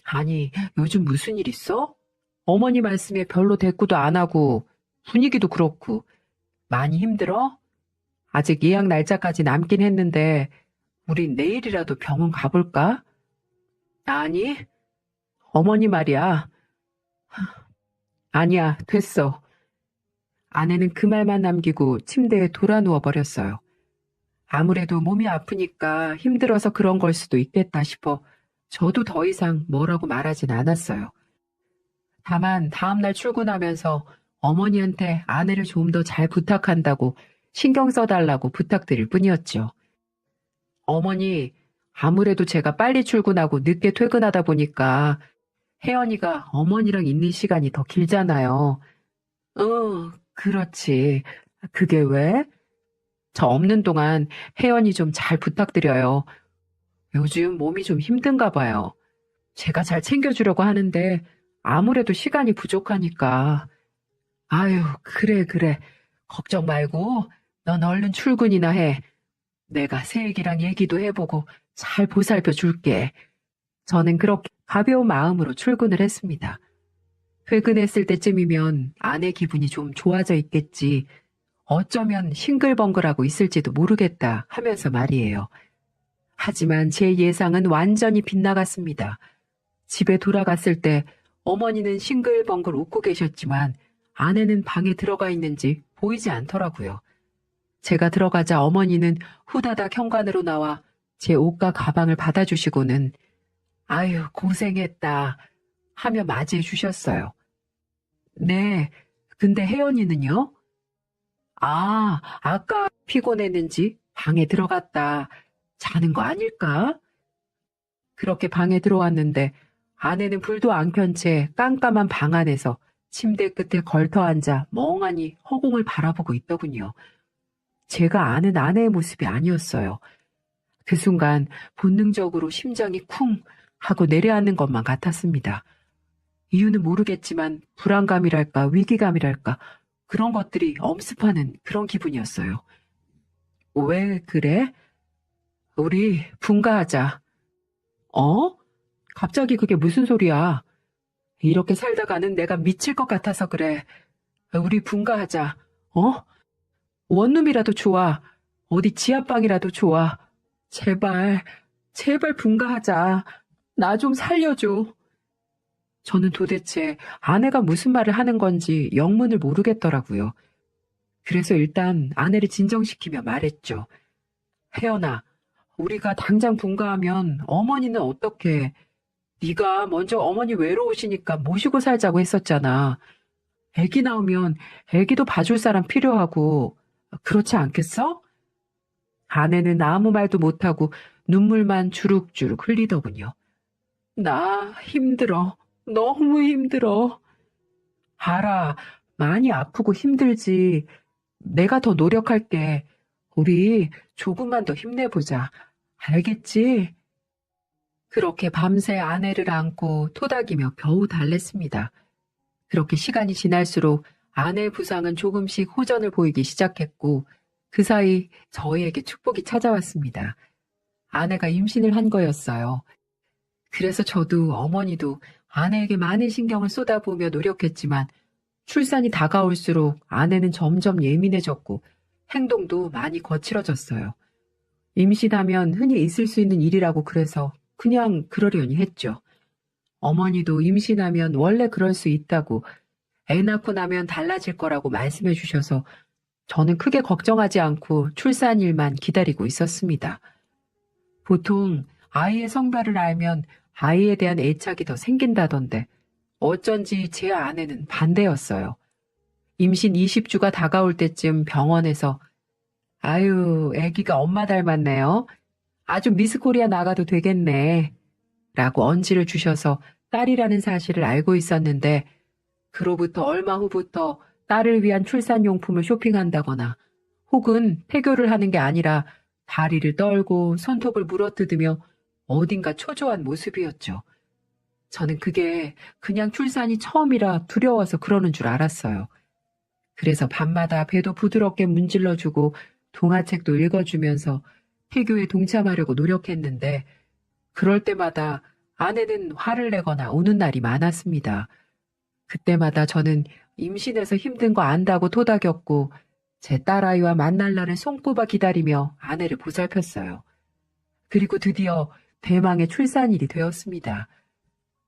아니, 요즘 무슨 일 있어? 어머니 말씀에 별로 대꾸도 안 하고 분위기도 그렇고 많이 힘들어? 아직 예약 날짜까지 남긴 했는데 우린 내일이라도 병원 가볼까? 아니, 어머니 말이야. 아니야, 됐어. 아내는 그 말만 남기고 침대에 돌아 누워버렸어요. 아무래도 몸이 아프니까 힘들어서 그런 걸 수도 있겠다 싶어 저도 더 이상 뭐라고 말하진 않았어요. 다만 다음날 출근하면서 어머니한테 아내를 좀 더 잘 부탁한다고 신경 써달라고 부탁드릴 뿐이었죠. 어머니, 아무래도 제가 빨리 출근하고 늦게 퇴근하다 보니까 혜연이가 어머니랑 있는 시간이 더 길잖아요. 그렇지. 그게 왜? 저 없는 동안 혜연이 좀 잘 부탁드려요. 요즘 몸이 좀 힘든가 봐요. 제가 잘 챙겨주려고 하는데 아무래도 시간이 부족하니까. 아유, 그래. 걱정 말고 넌 얼른 출근이나 해. 내가 새애기랑 얘기도 해보고 잘 보살펴 줄게. 저는 그렇게 가벼운 마음으로 출근을 했습니다. 퇴근했을 때쯤이면 아내 기분이 좀 좋아져 있겠지. 어쩌면 싱글벙글하고 있을지도 모르겠다 하면서 말이에요. 하지만 제 예상은 완전히 빗나갔습니다. 집에 돌아갔을 때 어머니는 싱글벙글 웃고 계셨지만 아내는 방에 들어가 있는지 보이지 않더라고요. 제가 들어가자 어머니는 후다닥 현관으로 나와 제 옷과 가방을 받아주시고는 아유, 고생했다 하며 맞이해 주셨어요. 네, 근데 혜연이는요? 아까 피곤했는지 방에 들어갔다 자는 거 아닐까? 그렇게 방에 들어왔는데 아내는 불도 안 켠 채 깜깜한 방 안에서 침대 끝에 걸터 앉아 멍하니 허공을 바라보고 있더군요. 제가 아는 아내의 모습이 아니었어요. 그 순간 본능적으로 심장이 쿵 하고 내려앉는 것만 같았습니다. 이유는 모르겠지만 불안감이랄까 위기감이랄까 그런 것들이 엄습하는 그런 기분이었어요. 왜 그래? 우리 분가하자. 갑자기 그게 무슨 소리야? 이렇게 살다가는 내가 미칠 것 같아서 그래. 우리 분가하자. 원룸이라도 좋아. 어디 지하방이라도 좋아. 제발 분가하자. 나 좀 살려줘. 저는 도대체 아내가 무슨 말을 하는 건지 영문을 모르겠더라고요. 그래서 일단 아내를 진정시키며 말했죠. 혜연아, 우리가 당장 분가하면 어머니는 어떻게? 네가 먼저 어머니 외로우시니까 모시고 살자고 했었잖아. 애기 나오면 애기도 봐줄 사람 필요하고 그렇지 않겠어? 아내는 아무 말도 못하고 눈물만 주룩주룩 흘리더군요. 나 힘들어. 너무 힘들어. 알아. 많이 아프고 힘들지. 내가 더 노력할게. 우리 조금만 더 힘내보자. 알겠지? 그렇게 밤새 아내를 안고 토닥이며 겨우 달랬습니다. 그렇게 시간이 지날수록 아내의 부상은 조금씩 호전을 보이기 시작했고 그 사이 저희에게 축복이 찾아왔습니다. 아내가 임신을 한 거였어요. 그래서 저도 어머니도 아내에게 많은 신경을 쏟아부으며 노력했지만 출산이 다가올수록 아내는 점점 예민해졌고 행동도 많이 거칠어졌어요. 임신하면 흔히 있을 수 있는 일이라고 그래서 그냥 그러려니 했죠. 어머니도 임신하면 원래 그럴 수 있다고 애 낳고 나면 달라질 거라고 말씀해 주셔서 저는 크게 걱정하지 않고 출산일만 기다리고 있었습니다. 보통 아이의 성별을 알면 아이에 대한 애착이 더 생긴다던데 어쩐지 제 아내는 반대였어요. 임신 20주가 다가올 때쯤 병원에서 아유, 아기가 엄마 닮았네요. 아주 미스코리아 나가도 되겠네. 라고 언지를 주셔서 딸이라는 사실을 알고 있었는데 그로부터 얼마 후부터 딸을 위한 출산용품을 쇼핑한다거나 혹은 폐교를 하는 게 아니라 다리를 떨고 손톱을 물어뜯으며 어딘가 초조한 모습이었죠. 저는 그게 그냥 출산이 처음이라 두려워서 그러는 줄 알았어요. 그래서 밤마다 배도 부드럽게 문질러주고 동화책도 읽어주면서 폐교에 동참하려고 노력했는데 그럴 때마다 아내는 화를 내거나 우는 날이 많았습니다. 그때마다 저는 임신해서 힘든 거 안다고 토닥였고 제 딸아이와 만날 날을 손꼽아 기다리며 아내를 보살폈어요. 그리고 드디어 대망의 출산일이 되었습니다.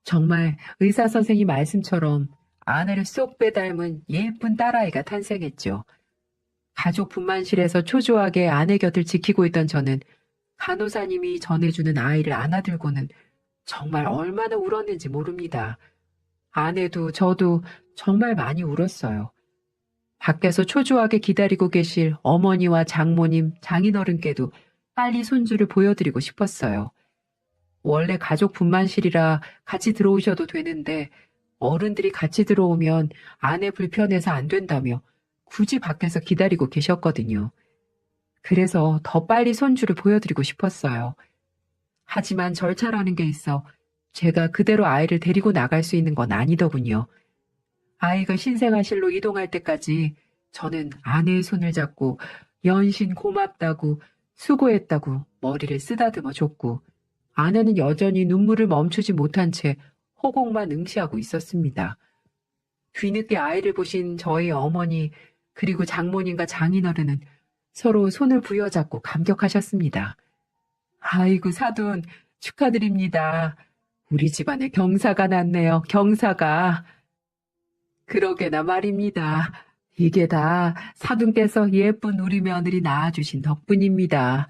정말 의사 선생님 말씀처럼 아내를 쏙 빼닮은 예쁜 딸아이가 탄생했죠. 가족 분만실에서 초조하게 아내 곁을 지키고 있던 저는 간호사님이 전해주는 아이를 안아들고는 정말 얼마나 울었는지 모릅니다. 아내도 저도 정말 많이 울었어요. 밖에서 초조하게 기다리고 계실 어머니와 장모님, 장인어른께도 빨리 손주를 보여드리고 싶었어요. 원래 가족 분만실이라 같이 들어오셔도 되는데 어른들이 같이 들어오면 아내 불편해서 안 된다며 굳이 밖에서 기다리고 계셨거든요. 그래서 더 빨리 손주를 보여드리고 싶었어요. 하지만 절차라는 게 있어 제가 그대로 아이를 데리고 나갈 수 있는 건 아니더군요. 아이가 신생아실로 이동할 때까지 저는 아내의 손을 잡고 연신 고맙다고 수고했다고 머리를 쓰다듬어 줬고 아내는 여전히 눈물을 멈추지 못한 채 허공만 응시하고 있었습니다. 뒤늦게 아이를 보신 저희 어머니 그리고 장모님과 장인어른은 서로 손을 부여잡고 감격하셨습니다. 아이고 사돈 축하드립니다. 우리 집안에 경사가 났네요. 경사가. 그러게나 말입니다. 이게 다 사돈께서 예쁜 우리 며느리 낳아주신 덕분입니다.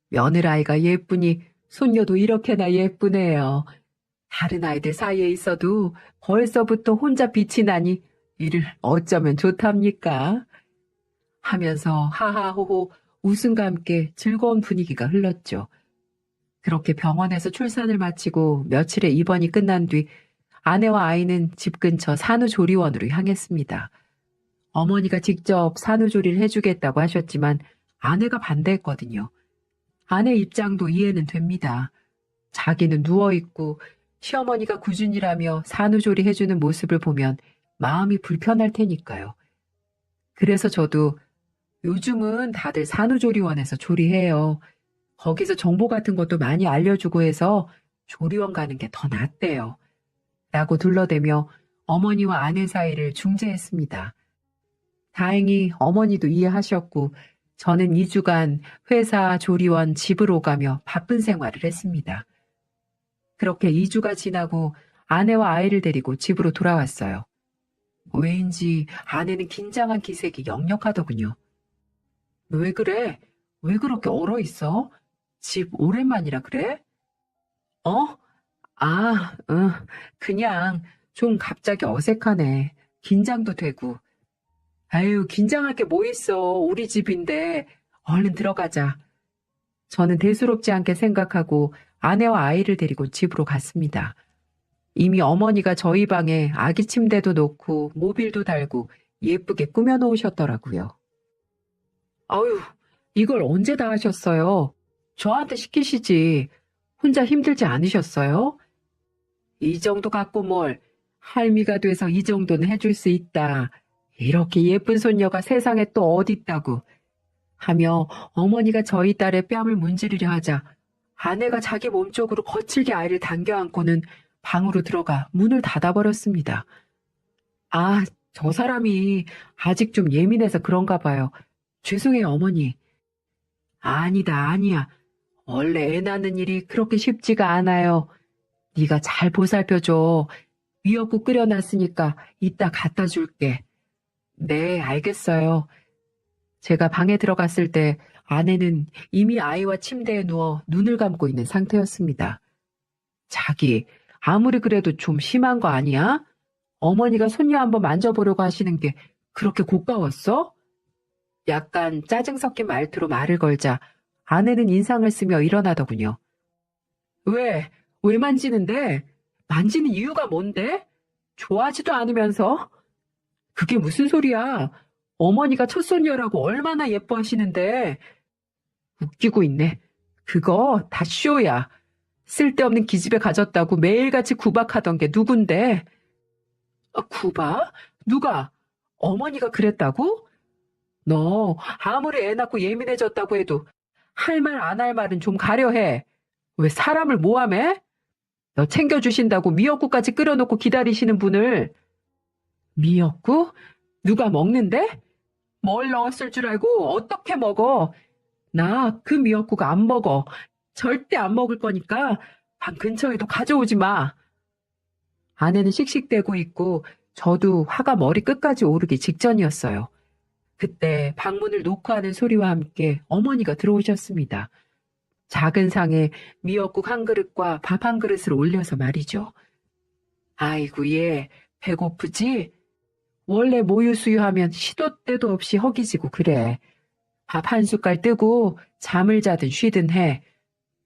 며느라이가 예쁘니 손녀도 이렇게나 예쁘네요. 다른 아이들 사이에 있어도 벌써부터 혼자 빛이 나니 이를 어쩌면 좋답니까? 하면서 하하호호 웃음과 함께 즐거운 분위기가 흘렀죠. 그렇게 병원에서 출산을 마치고 며칠의 입원이 끝난 뒤 아내와 아이는 집 근처 산후조리원으로 향했습니다. 어머니가 직접 산후조리를 해주겠다고 하셨지만 아내가 반대했거든요. 아내 입장도 이해는 됩니다. 자기는 누워있고 시어머니가 꾸준히라며 산후조리 해주는 모습을 보면 마음이 불편할 테니까요. 그래서 저도 요즘은 다들 산후조리원에서 조리해요. 거기서 정보 같은 것도 많이 알려주고 해서 조리원 가는 게 더 낫대요. 라고 둘러대며 어머니와 아내 사이를 중재했습니다. 다행히 어머니도 이해하셨고 저는 2주간 회사, 조리원, 집으로 가며 바쁜 생활을 했습니다. 그렇게 2주가 지나고 아내와 아이를 데리고 집으로 돌아왔어요. 왜인지 아내는 긴장한 기색이 역력하더군요. 왜 그래? 왜 그렇게 얼어있어? 집 오랜만이라 그래? 그냥 좀 갑자기 어색하네. 긴장도 되고. 아유, 긴장할 게 뭐 있어. 우리 집인데. 얼른 들어가자. 저는 대수롭지 않게 생각하고 아내와 아이를 데리고 집으로 갔습니다. 이미 어머니가 저희 방에 아기 침대도 놓고 모빌도 달고 예쁘게 꾸며놓으셨더라고요. 아유, 이걸 언제 다 하셨어요? 저한테 시키시지. 혼자 힘들지 않으셨어요? 이 정도 갖고 뭘 할미가 돼서 이 정도는 해줄 수 있다. 이렇게 예쁜 손녀가 세상에 또 어디 있다고 하며 어머니가 저희 딸의 뺨을 문지르려 하자 아내가 자기 몸쪽으로 거칠게 아이를 당겨 안고는 방으로 들어가 문을 닫아버렸습니다. 아, 저 사람이 아직 좀 예민해서 그런가 봐요. 죄송해요, 어머니. 아니야. 원래 애 낳는 일이 그렇게 쉽지가 않아요. 네가 잘 보살펴줘. 미역국 끓여놨으니까 이따 갖다 줄게. 네, 알겠어요. 제가 방에 들어갔을 때 아내는 이미 아이와 침대에 누워 눈을 감고 있는 상태였습니다. 자기, 아무리 그래도 좀 심한 거 아니야? 어머니가 손녀 한번 만져보려고 하시는 게 그렇게 고가웠어? 약간 짜증 섞인 말투로 말을 걸자 아내는 인상을 쓰며 일어나더군요. 왜? 왜 만지는데? 만지는 이유가 뭔데? 좋아하지도 않으면서? 그게 무슨 소리야? 어머니가 첫손녀라고 얼마나 예뻐하시는데. 웃기고 있네. 그거 다 쇼야. 쓸데없는 기집애 가졌다고 매일같이 구박하던 게 누군데? 구박? 누가? 어머니가 그랬다고? 너 아무리 애 낳고 예민해졌다고 해도 할 말 안 할 말은 좀 가려해. 왜 사람을 모함해? 너 챙겨주신다고 미역국까지 끓여놓고 기다리시는 분을. 미역국? 누가 먹는데? 뭘 넣었을 줄 알고 어떻게 먹어? 나 그 미역국 안 먹어. 절대 안 먹을 거니까 방 근처에도 가져오지 마. 아내는 씩씩대고 있고 저도 화가 머리끝까지 오르기 직전이었어요. 그때 방문을 노크하는 소리와 함께 어머니가 들어오셨습니다. 작은 상에 미역국 한 그릇과 밥 한 그릇을 올려서 말이죠. 아이고 얘 배고프지? 원래 모유수유하면 시도 때도 없이 허기지고 그래. 밥 한 숟갈 뜨고 잠을 자든 쉬든 해.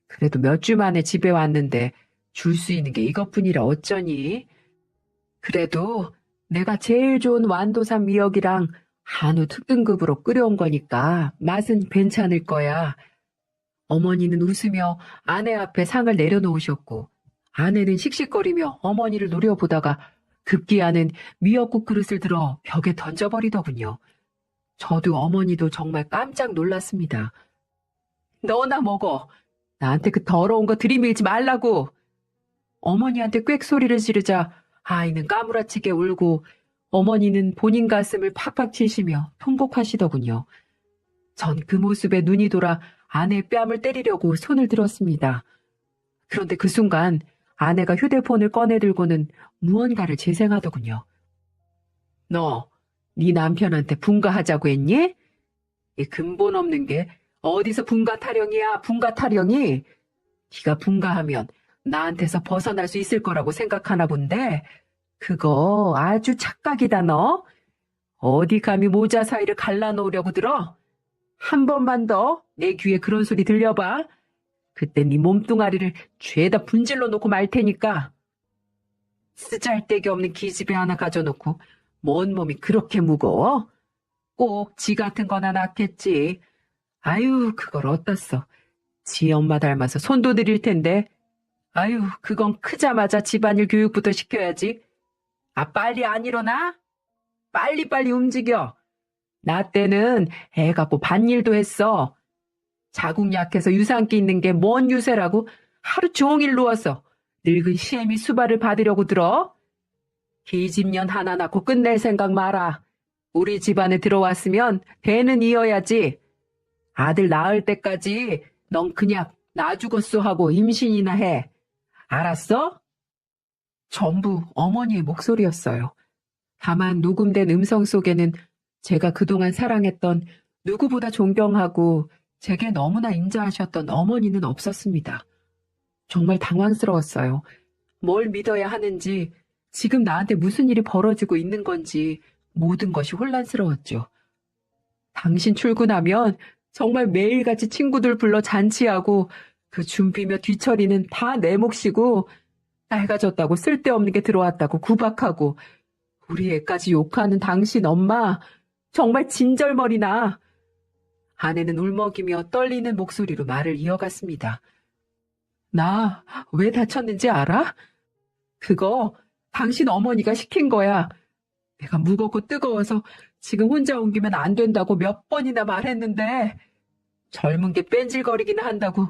그래도 몇 주 만에 집에 왔는데 줄 수 있는 게 이것뿐이라 어쩌니? 그래도 내가 제일 좋은 완도산 미역이랑 한우 특등급으로 끓여온 거니까 맛은 괜찮을 거야. 어머니는 웃으며 아내 앞에 상을 내려놓으셨고 아내는 씩씩거리며 어머니를 노려보다가 급기야는 미역국 그릇을 들어 벽에 던져버리더군요. 저도 어머니도 정말 깜짝 놀랐습니다. 너나 먹어. 나한테 그 더러운 거 들이밀지 말라고. 어머니한테 꽥소리를 지르자 아이는 까무라치게 울고 어머니는 본인 가슴을 팍팍 치시며 통곡하시더군요. 전 그 모습에 눈이 돌아 아내의 뺨을 때리려고 손을 들었습니다. 그런데 그 순간 아내가 휴대폰을 꺼내들고는 무언가를 재생하더군요. 너, 네 남편한테 분가하자고 했니? 이 근본 없는 게 어디서 분가 타령이야, 분가 타령이? 네가 분가하면 나한테서 벗어날 수 있을 거라고 생각하나 본데 그거 아주 착각이다 너. 어디 감히 모자 사이를 갈라놓으려고 들어? 한 번만 더 내 귀에 그런 소리 들려봐. 그때 네 몸뚱아리를 죄다 분질러 놓고 말 테니까. 쓰잘데기 없는 기집애 하나 가져놓고 뭔 몸이 그렇게 무거워? 꼭 지 같은 거나 낳겠지. 아유 그걸 어디다 써. 지 엄마 닮아서 손도 들일 텐데. 아유 그건 크자마자 집안일 교육부터 시켜야지. 아 빨리 안 일어나? 빨리빨리 움직여. 나 때는 애 갖고 밭일도 했어. 자궁 약해서 유산기 있는 게 뭔 유세라고 하루 종일 누워서 늙은 시애미 수발을 받으려고 들어? 기집년 하나 낳고 끝낼 생각 마라. 우리 집안에 들어왔으면 대는 이어야지. 아들 낳을 때까지 넌 그냥 나 죽었어 하고 임신이나 해. 알았어? 전부 어머니의 목소리였어요. 다만 녹음된 음성 속에는 제가 그동안 사랑했던 누구보다 존경하고 제게 너무나 인자하셨던 어머니는 없었습니다. 정말 당황스러웠어요. 뭘 믿어야 하는지, 지금 나한테 무슨 일이 벌어지고 있는 건지 모든 것이 혼란스러웠죠. 당신 출근하면 정말 매일같이 친구들 불러 잔치하고 그 준비며 뒤처리는 다 내 몫이고 낡아졌다고 쓸데없는 게 들어왔다고 구박하고 우리 애까지 욕하는 당신 엄마 정말 진절머리나. 아내는 울먹이며 떨리는 목소리로 말을 이어갔습니다. 나 왜 다쳤는지 알아? 그거 당신 어머니가 시킨 거야. 내가 무겁고 뜨거워서 지금 혼자 옮기면 안 된다고 몇 번이나 말했는데 젊은 게 뺀질거리기는 한다고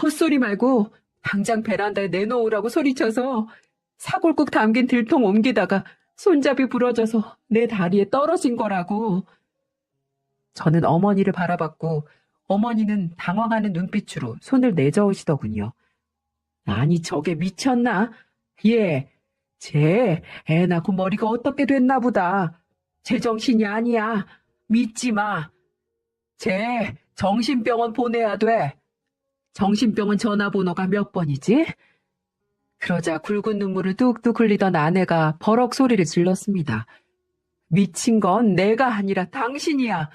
헛소리 말고 당장 베란다에 내놓으라고 소리쳐서 사골국 담긴 들통 옮기다가 손잡이 부러져서 내 다리에 떨어진 거라고. 저는 어머니를 바라봤고 어머니는 당황하는 눈빛으로 손을 내저으시더군요. 아니 저게 미쳤나? 얘 쟤 애 낳고 머리가 어떻게 됐나 보다. 제정신이 아니야. 믿지 마. 쟤 정신병원 보내야 돼. 정신병원 전화번호가 몇 번이지? 그러자 굵은 눈물을 뚝뚝 흘리던 아내가 버럭 소리를 질렀습니다. 미친 건 내가 아니라 당신이야.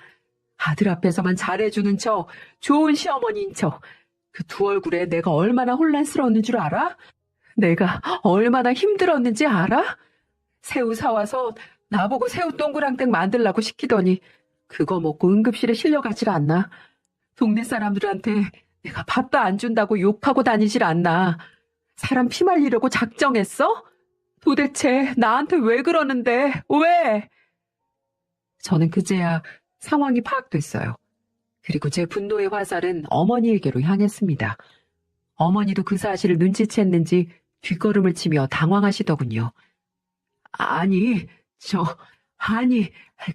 아들 앞에서만 잘해주는 척, 좋은 시어머니인 척. 그 두 얼굴에 내가 얼마나 혼란스러웠는 줄 알아? 내가 얼마나 힘들었는지 알아? 새우 사와서 나보고 새우 동그랑땡 만들라고 시키더니 그거 먹고 응급실에 실려가질 않나? 동네 사람들한테 내가 밥도 안 준다고 욕하고 다니질 않나? 사람 피 말리려고 작정했어? 도대체 나한테 왜 그러는데? 왜? 저는 그제야 상황이 파악됐어요. 그리고 제 분노의 화살은 어머니에게로 향했습니다. 어머니도 그 사실을 눈치챘는지 뒷걸음을 치며 당황하시더군요. 아니,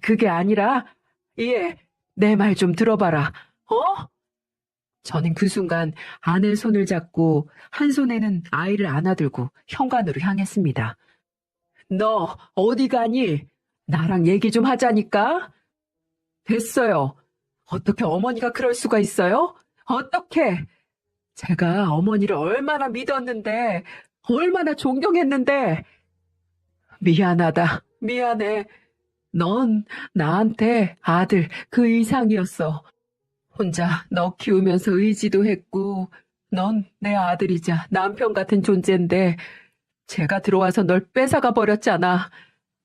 그게 아니라, 내 말 좀 들어봐라. 저는 그 순간 아내의 손을 잡고 한 손에는 아이를 안아들고 현관으로 향했습니다. 너 어디 가니? 나랑 얘기 좀 하자니까. 됐어요. 어떻게 어머니가 그럴 수가 있어요? 어떻게? 제가 어머니를 얼마나 믿었는데, 얼마나 존경했는데. 미안하다. 미안해. 넌 나한테 아들 그 이상이었어. 혼자 너 키우면서 의지도 했고, 넌 내 아들이자 남편 같은 존재인데, 제가 들어와서 널 뺏어가 버렸잖아.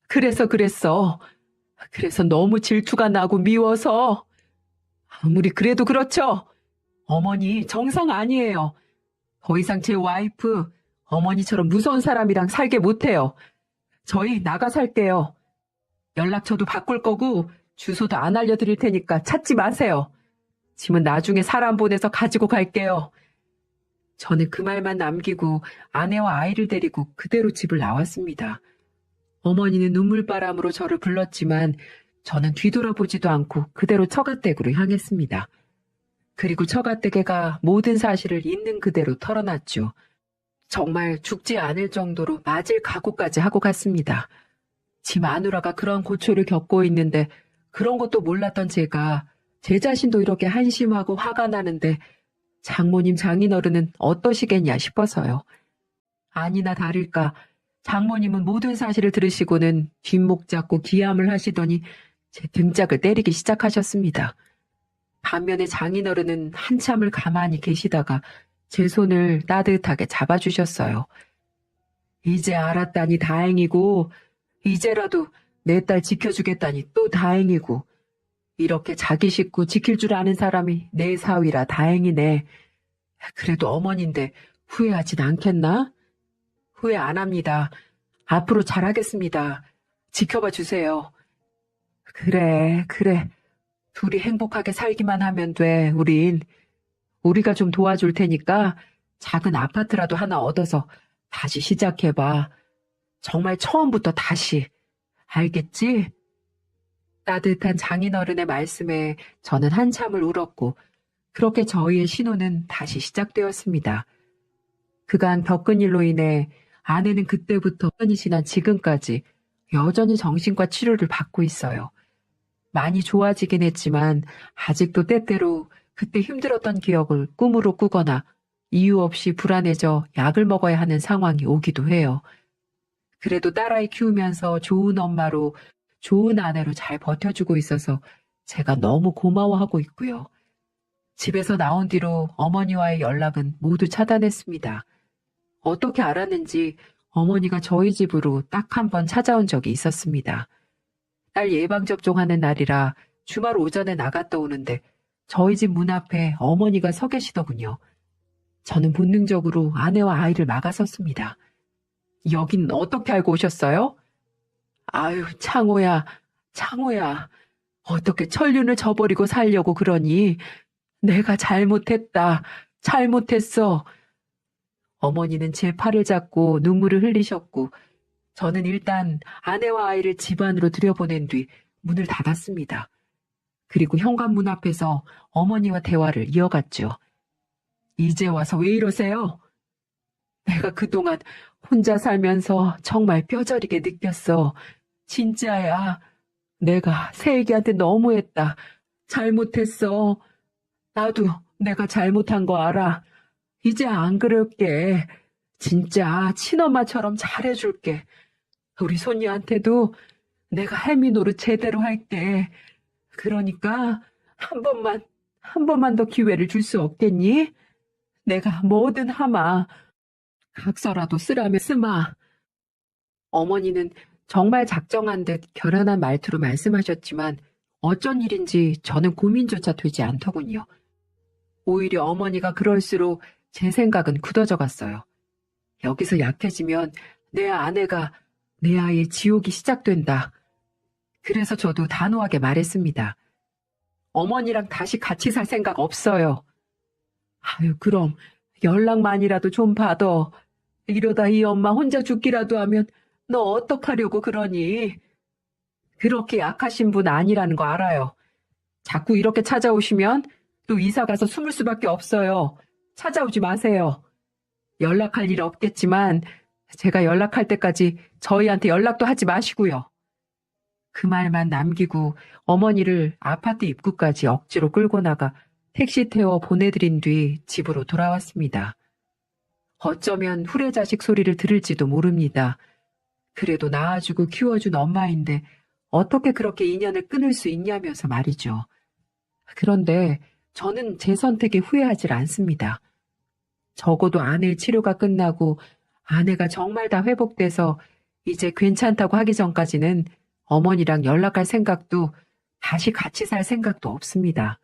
그래서 그랬어. 그래서 너무 질투가 나고 미워서. 아무리 그래도 그렇죠. 어머니 정상 아니에요. 더 이상 제 와이프, 어머니처럼 무서운 사람이랑 살게 못해요. 저희 나가 살게요. 연락처도 바꿀 거고 주소도 안 알려드릴 테니까 찾지 마세요. 짐은 나중에 사람 보내서 가지고 갈게요. 저는 그 말만 남기고 아내와 아이를 데리고 그대로 집을 나왔습니다. 어머니는 눈물바람으로 저를 불렀지만 저는 뒤돌아보지도 않고 그대로 처가댁으로 향했습니다. 그리고 처가댁에가 모든 사실을 있는 그대로 털어놨죠. 정말 죽지 않을 정도로 맞을 각오까지 하고 갔습니다. 지 마누라가 그런 고초를 겪고 있는데 그런 것도 몰랐던 제가 제 자신도 이렇게 한심하고 화가 나는데 장모님 장인어른은 어떠시겠냐 싶어서요. 아니나 다를까 장모님은 모든 사실을 들으시고는 뒷목 잡고 기함을 하시더니 제 등짝을 때리기 시작하셨습니다. 반면에 장인어른은 한참을 가만히 계시다가 제 손을 따뜻하게 잡아주셨어요. 이제 알았다니 다행이고 이제라도 내 딸 지켜주겠다니 또 다행이고 이렇게 자기 식구 지킬 줄 아는 사람이 내 사위라 다행이네. 그래도 어머니인데 후회하진 않겠나? 후회 안 합니다. 앞으로 잘하겠습니다. 지켜봐 주세요. 그래. 둘이 행복하게 살기만 하면 돼, 우린. 우리가 좀 도와줄 테니까 작은 아파트라도 하나 얻어서 다시 시작해봐. 정말 처음부터 다시. 알겠지? 따뜻한 장인어른의 말씀에 저는 한참을 울었고 그렇게 저희의 신혼은 다시 시작되었습니다. 그간 겪은 일로 인해 아내는 그때부터 10년이 지난 지금까지 여전히 정신과 치료를 받고 있어요. 많이 좋아지긴 했지만 아직도 때때로 그때 힘들었던 기억을 꿈으로 꾸거나 이유 없이 불안해져 약을 먹어야 하는 상황이 오기도 해요. 그래도 딸아이 키우면서 좋은 엄마로 좋은 아내로 잘 버텨주고 있어서 제가 너무 고마워하고 있고요. 집에서 나온 뒤로 어머니와의 연락은 모두 차단했습니다. 어떻게 알았는지 어머니가 저희 집으로 딱 한 번 찾아온 적이 있었습니다. 딸 예방접종하는 날이라 주말 오전에 나갔다 오는데 저희 집 문 앞에 어머니가 서 계시더군요. 저는 본능적으로 아내와 아이를 막아섰습니다. 여긴 어떻게 알고 오셨어요? 아유, 창호야. 어떻게 천륜을 저버리고 살려고 그러니? 내가 잘못했어. 어머니는 제 팔을 잡고 눈물을 흘리셨고 저는 일단 아내와 아이를 집 안으로 들여보낸 뒤 문을 닫았습니다. 그리고 현관문 앞에서 어머니와 대화를 이어갔죠. 이제 와서 왜 이러세요? 내가 그동안 혼자 살면서 정말 뼈저리게 느꼈어. 진짜야. 내가 세익이한테 너무했다. 잘못했어. 나도 내가 잘못한 거 알아. 이제 안 그럴게. 진짜 친엄마처럼 잘해줄게. 우리 손녀한테도 내가 할미 노릇 제대로 할게. 그러니까 한 번만 더 기회를 줄 수 없겠니? 내가 뭐든 하마. 각서라도 쓰라면 쓰마. 어머니는 정말 작정한 듯 결연한 말투로 말씀하셨지만 어쩐 일인지 저는 고민조차 되지 않더군요. 오히려 어머니가 그럴수록 제 생각은 굳어져 갔어요. 여기서 약해지면 내 아내가 내 아이의 지옥이 시작된다. 그래서 저도 단호하게 말했습니다. 어머니랑 다시 같이 살 생각 없어요. 아유, 그럼 연락만이라도 좀 받아. 이러다 이 엄마 혼자 죽기라도 하면 너 어떡하려고 그러니? 그렇게 약하신 분 아니라는 거 알아요. 자꾸 이렇게 찾아오시면 또 이사 가서 숨을 수밖에 없어요. 찾아오지 마세요. 연락할 일 없겠지만 제가 연락할 때까지 저희한테 연락도 하지 마시고요. 그 말만 남기고 어머니를 아파트 입구까지 억지로 끌고 나가 택시 태워 보내드린 뒤 집으로 돌아왔습니다. 어쩌면 후레자식 소리를 들을지도 모릅니다. 그래도 낳아주고 키워준 엄마인데 어떻게 그렇게 인연을 끊을 수 있냐면서 말이죠. 그런데 저는 제 선택에 후회하지 않습니다. 적어도 아내의 치료가 끝나고 아내가 정말 다 회복돼서 이제 괜찮다고 하기 전까지는 어머니랑 연락할 생각도 다시 같이 살 생각도 없습니다.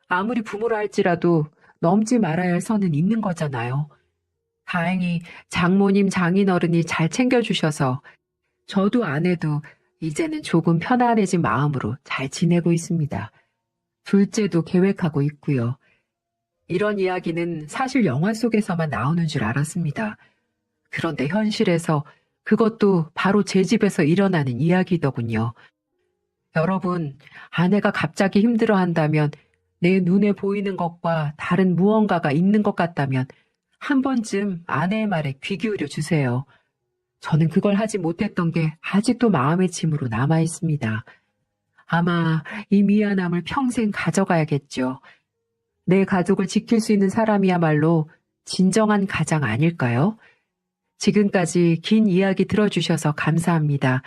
아무리 부모라 할지라도 넘지 말아야 할 선은 있는 거잖아요. 다행히 장모님 장인어른이 잘 챙겨주셔서 저도 아내도 이제는 조금 편안해진 마음으로 잘 지내고 있습니다. 둘째도 계획하고 있고요. 이런 이야기는 사실 영화 속에서만 나오는 줄 알았습니다. 그런데 현실에서 그것도 바로 제 집에서 일어나는 이야기더군요. 여러분, 아내가 갑자기 힘들어한다면 내 눈에 보이는 것과 다른 무언가가 있는 것 같다면 한 번쯤 아내의 말에 귀 기울여 주세요. 저는 그걸 하지 못했던 게 아직도 마음의 짐으로 남아 있습니다. 아마 이 미안함을 평생 가져가야겠죠. 내 가족을 지킬 수 있는 사람이야말로 진정한 가장 아닐까요? 지금까지 긴 이야기 들어주셔서 감사합니다.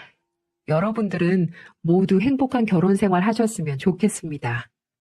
여러분들은 모두 행복한 결혼 생활 하셨으면 좋겠습니다.